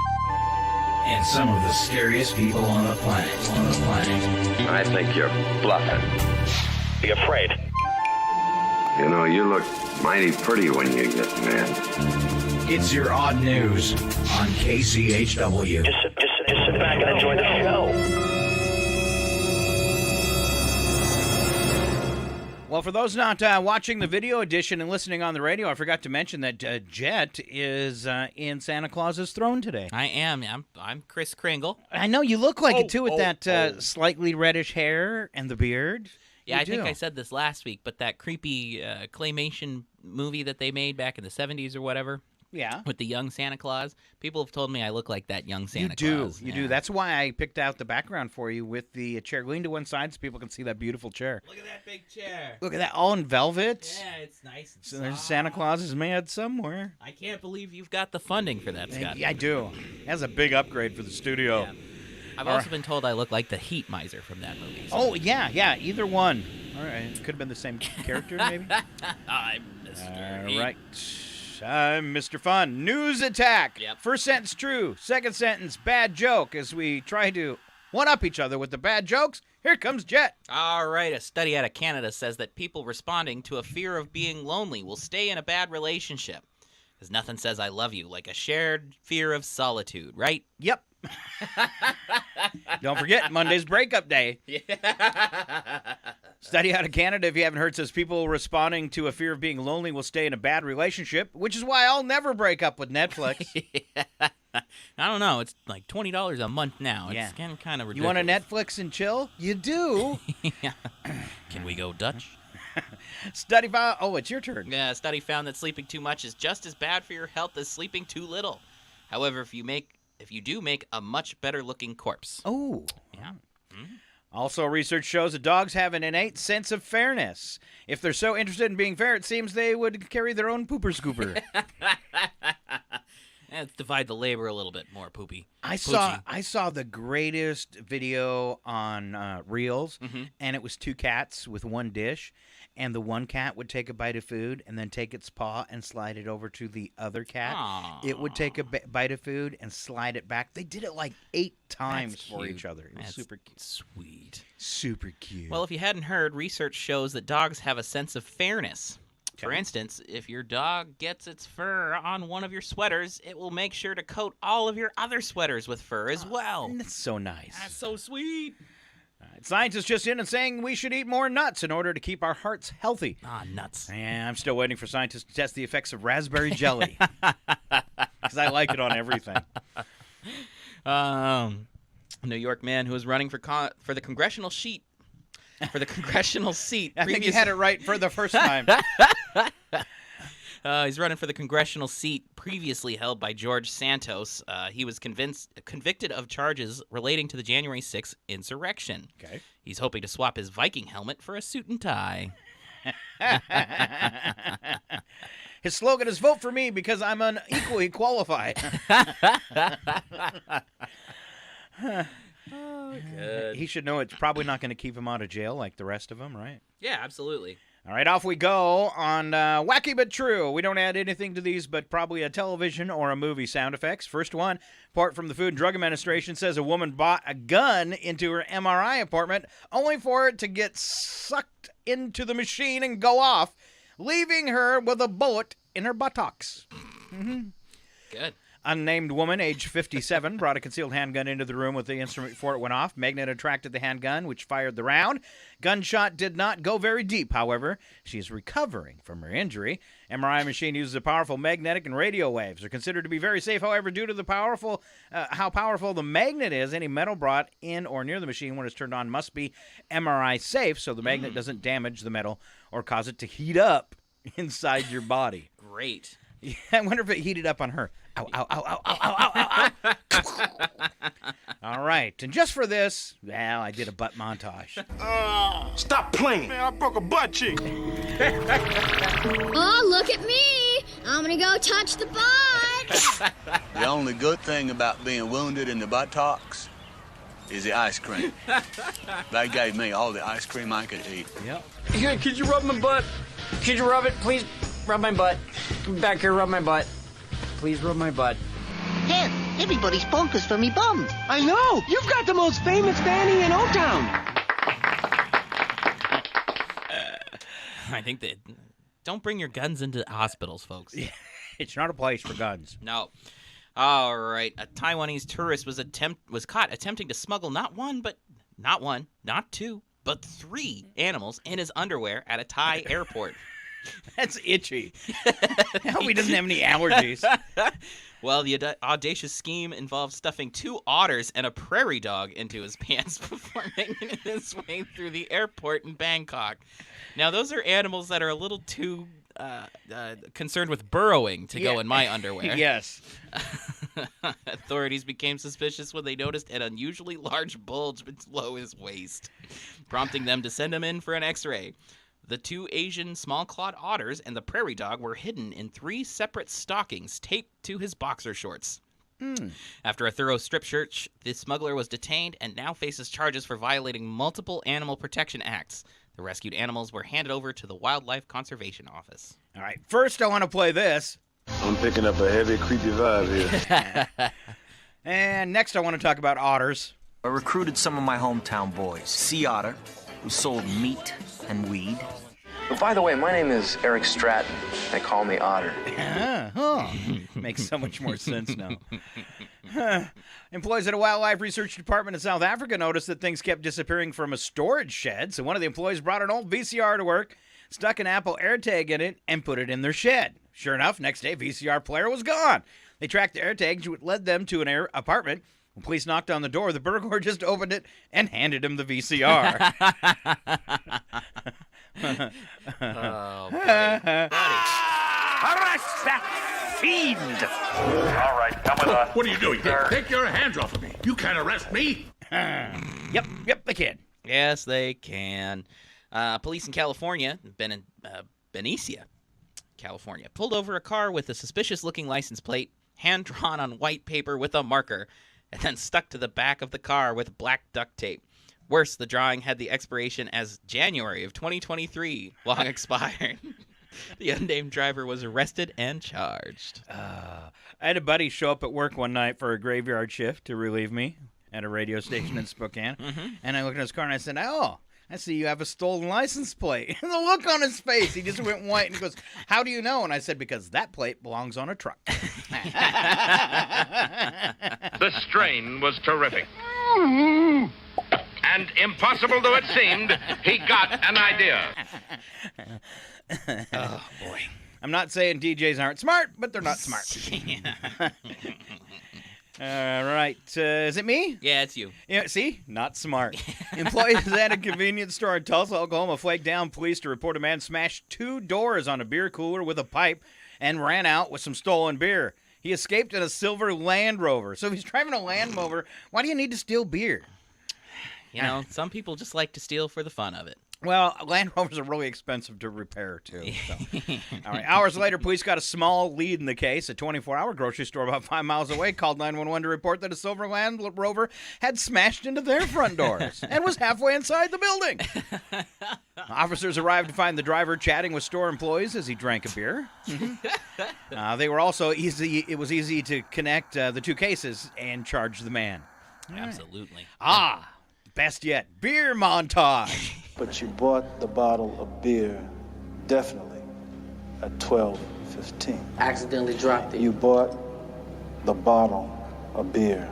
And some of the scariest people on the planet. I think you're bluffing. Be afraid. You know, you look mighty pretty when you get mad. It's your odd news on KCHW. Just sit back and enjoy the show. Well, for those not watching the video edition and listening on the radio, I forgot to mention that Jet is in Santa Claus's throne today. I am. I'm Kris Kringle. I know you look like it too with that slightly reddish hair and the beard. Yeah, You I think do. I said this last week, but that creepy claymation movie that they made back in the 70s or whatever. Yeah. With the young Santa Claus. People have told me I look like that young Santa You Claus. do. You do. That's why I picked out the background for you with the chair. Lean to one side so people can see that beautiful chair. Look at that big chair. Look at that, all in velvet. Yeah, it's nice. So there's Santa Claus is mad somewhere. I can't believe you've got the funding for that, Scott. Yeah, I do. That's a big upgrade for the studio. Yeah. I've also been told I look like the Heat Miser from that movie. So. Oh, yeah, either one. All right, could have been the same character, maybe. I'm Mr. Heat. All right. I'm Mr. Fun. News attack. Yep. First sentence true. Second sentence bad joke. As we try to one-up each other with the bad jokes, here comes Jet. All right, a study out of Canada says that people responding to a fear of being lonely will stay in a bad relationship. Because nothing says I love you like a shared fear of solitude, right? Yep. Don't forget, Monday's breakup day. Yeah. Study out of Canada, if you haven't heard, says people responding to a fear of being lonely will stay in a bad relationship, which is why I'll never break up with Netflix. I don't know. It's like $20 a month now. It's Yeah. getting kind of You ridiculous. want to Netflix and chill? You do. Yeah. Can we go Dutch? Study found. Oh, it's your turn. Yeah, a study found that sleeping too much is just as bad for your health as sleeping too little. However, if you do make a much better looking corpse. Oh. Yeah. Mm-hmm. Also, research shows that dogs have an innate sense of fairness. If they're so interested in being fair, it seems they would carry their own pooper scooper. Let's divide the labor a little bit more, Poopy. I saw the greatest video on Reels, and it was two cats with one dish, and the one cat would take a bite of food and then take its paw and slide it over to the other cat. Aww. It would take a bite of food and slide it back. They did it like 8 times That's for cute. each other. It was That's super cute. Sweet. Super cute. Well, if you hadn't heard, research shows that dogs have a sense of fairness. For instance, if your dog gets its fur on one of your sweaters, it will make sure to coat all of your other sweaters with fur as well. That's so nice. That's so sweet. Scientists just in and saying we should eat more nuts in order to keep our hearts healthy. Ah, nuts. Yeah, I'm still waiting for scientists to test the effects of raspberry jelly. Because I like it on everything. A New York man who was running for the congressional seat. For the congressional seat. I think you had it right for the first time. He's running for the congressional seat previously held by George Santos. He was convicted of charges relating to the January 6th insurrection. Okay. He's hoping to swap his Viking helmet for a suit and tie. His slogan is "Vote for me because I'm unequally qualified." Oh, good. He should know it's probably not going to keep him out of jail like the rest of them, right? Yeah, absolutely. All right, off we go on Wacky But True. We don't add anything to these but probably a television or a movie sound effects. First one, report from the Food and Drug Administration says a woman bought a gun into her MRI appointment only for it to get sucked into the machine and go off, leaving her with a bullet in her buttocks. Good. Unnamed woman, age 57, brought a concealed handgun into the room with the instrument before it went off. Magnet attracted the handgun, which fired the round. Gunshot did not go very deep, however. She is recovering from her injury. MRI machine uses a powerful magnetic and radio waves. They're considered to be very safe, however, due to the how powerful the magnet is. Any metal brought in or near the machine when it's turned on must be MRI safe, so the magnet doesn't damage the metal or cause it to heat up inside your body. Great. Yeah, I wonder if it heated up on her. Ow, ow, ow, ow, ow, ow, ow, ow. All right. And just for this, well, I did a butt montage. Stop playing. Man, I broke a butt cheek. Oh, look at me. I'm going to go touch the butt. The only good thing about being wounded in the buttocks is the ice cream. They gave me all the ice cream I could eat. Yep. Could you rub my butt? Could you rub it, please? Rub my butt. Come back here, rub my butt. Please rub my butt. Hey, everybody's focused on me bum. I know! You've got the most famous fanny in O-Town! I think that... Don't bring your guns into hospitals, folks. It's not a place for guns. No. All right. A Taiwanese tourist was caught attempting to smuggle not one, not two, but 3 animals in his underwear at a Thai airport. That's itchy. I hope he doesn't have any allergies. Well, the audacious scheme involved stuffing 2 otters and a prairie dog into his pants before making his way through the airport in Bangkok. Now, those are animals that are a little too concerned with burrowing to go in my underwear. Yes. Authorities became suspicious when they noticed an unusually large bulge below his waist, prompting them to send him in for an X-ray. The 2 Asian small-clawed otters and the prairie dog were hidden in 3 separate stockings taped to his boxer shorts. After a thorough strip search, the smuggler was detained and now faces charges for violating multiple Animal Protection Acts. The rescued animals were handed over to the Wildlife Conservation Office. All right, first I want to play this. I'm picking up a heavy, creepy vibe here. And next I want to talk about otters. I recruited some of my hometown boys. Sea Otter, who sold meat and weed. But by the way, my name is Eric Stratton. They call me Otter. Makes so much more sense now. Employees at a wildlife research department in South Africa noticed that things kept disappearing from a storage shed, so one of the employees brought an old VCR to work, stuck an Apple AirTag in it, and put it in their shed. Sure enough, next day, VCR player was gone. They tracked the AirTag, which led them to an apartment. When police knocked on the door, the burglar just opened it and handed him the VCR. Oh, buddy. Arrest that fiend! All right, come with us. What are you doing? Take your hands off of me. You can't arrest me. Yep, they can. Yes, they can. Police in California, Benicia, California, pulled over a car with a suspicious-looking license plate, hand-drawn on white paper with a marker, and then stuck to the back of the car with black duct tape. Worse, the drawing had the expiration as January of 2023, long expired. The unnamed driver was arrested and charged. I had a buddy show up at work one night for a graveyard shift to relieve me at a radio station in Spokane. And I looked at his car and I said, "Oh, I see you have a stolen license plate." And the look on his face, he just went white and he goes, "How do you know?" And I said, "Because that plate belongs on a truck." The strain was terrific. And impossible though it seemed, he got an idea. Oh, boy. I'm not saying DJs aren't smart, but they're not smart. All right. Is it me? Yeah, it's you. Yeah, see? Not smart. Employees at a convenience store in Tulsa, Oklahoma, flagged down police to report a man smashed 2 doors on a beer cooler with a pipe and ran out with some stolen beer. He escaped in a silver Land Rover. So if he's driving a Land Rover, why do you need to steal beer? You know, some people just like to steal for the fun of it. Well, Land Rovers are really expensive to repair, too. So. All right. Hours later, police got a small lead in the case. A 24-hour grocery store about 5 miles away called 911 to report that a silver Land Rover had smashed into their front doors and was halfway inside the building. Officers arrived to find the driver chatting with store employees as he drank a beer. They were also easy. It was easy to connect the 2 cases and charge the man. Absolutely. Best yet, beer montage. But you bought the bottle of beer, definitely, at 12:15. Accidentally dropped it. You bought the bottle of beer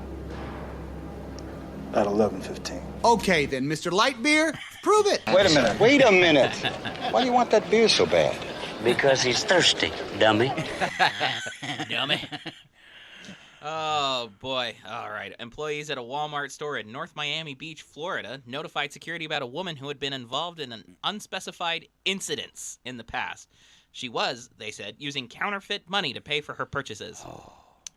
at 11:15. Okay then, Mr. Light Beer, prove it. Wait a minute. Why do you want that beer so bad? Because he's thirsty, dummy. Dummy. Oh, boy. All right. Employees at a Walmart store in North Miami Beach, Florida, notified security about a woman who had been involved in an unspecified incidents in the past. She was, they said, using counterfeit money to pay for her purchases.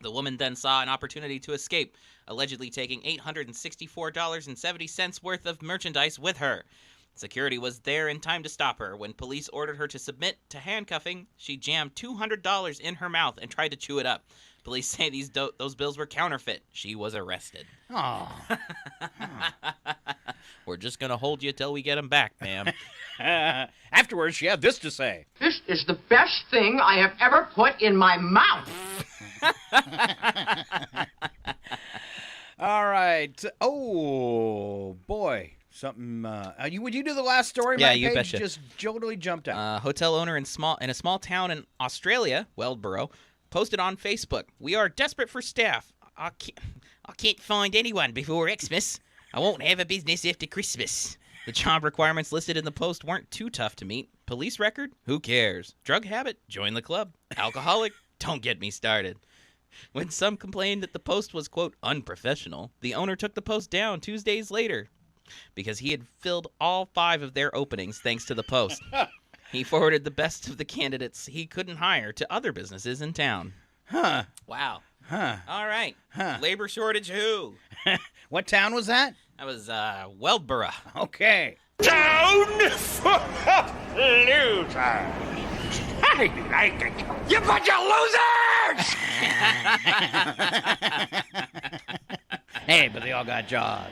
The woman then saw an opportunity to escape, allegedly taking $864.70 worth of merchandise with her. Security was there in time to stop her. When police ordered her to submit to handcuffing, she jammed $200 in her mouth and tried to chew it up. Police say those bills were counterfeit. She was arrested. We're just going to hold you till we get them back, ma'am. Afterwards, she had this to say. This is the best thing I have ever put in my mouth. All right. Oh, boy. Something. Would you do the last story? Yeah, My you page betcha. just totally jumped out. Hotel owner in a small town in Australia, Weldboro, posted on Facebook, "We are desperate for staff. I can't find anyone before Xmas. I won't have a business after Christmas." The job requirements listed in the post weren't too tough to meet. Police record? Who cares? Drug habit? Join the club. Alcoholic? Don't get me started. When some complained that the post was, quote, unprofessional, the owner took the post down 2 days later because he had filled all 5 of their openings thanks to the post. He forwarded the best of the candidates he couldn't hire to other businesses in town. Huh. Wow. Huh. All right. Huh. Labor shortage who? What town was that? That was Weldboro. Okay. Down for losers. I like it. You bunch of losers! Hey, but they all got jobs.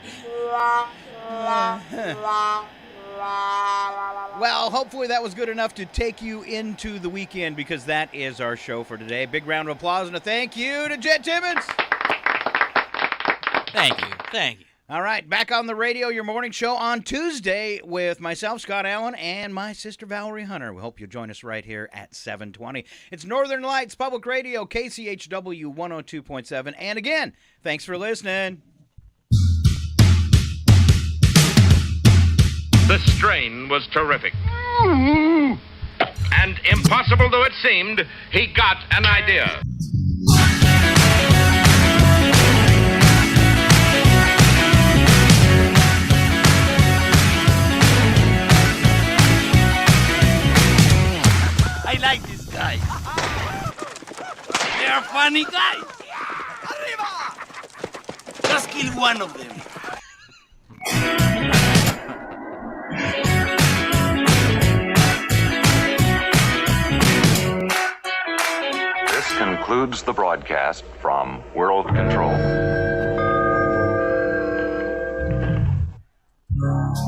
Well, hopefully that was good enough to take you into the weekend, because that is our show for today. Big round of applause and a thank you to Jet Timmons. Thank you. Thank you. All right, back on the radio, your morning show on Tuesday with myself, Scott Allen, and my sister, Valerie Hunter. We hope you'll join us right here at 7:20. It's Northern Lights Public Radio, KCHW 102.7. And again, thanks for listening. The strain was terrific. And impossible though it seemed, he got an idea. I like these guys. They are funny guys. Arriba! Just kill one of them. This concludes the broadcast from World Control.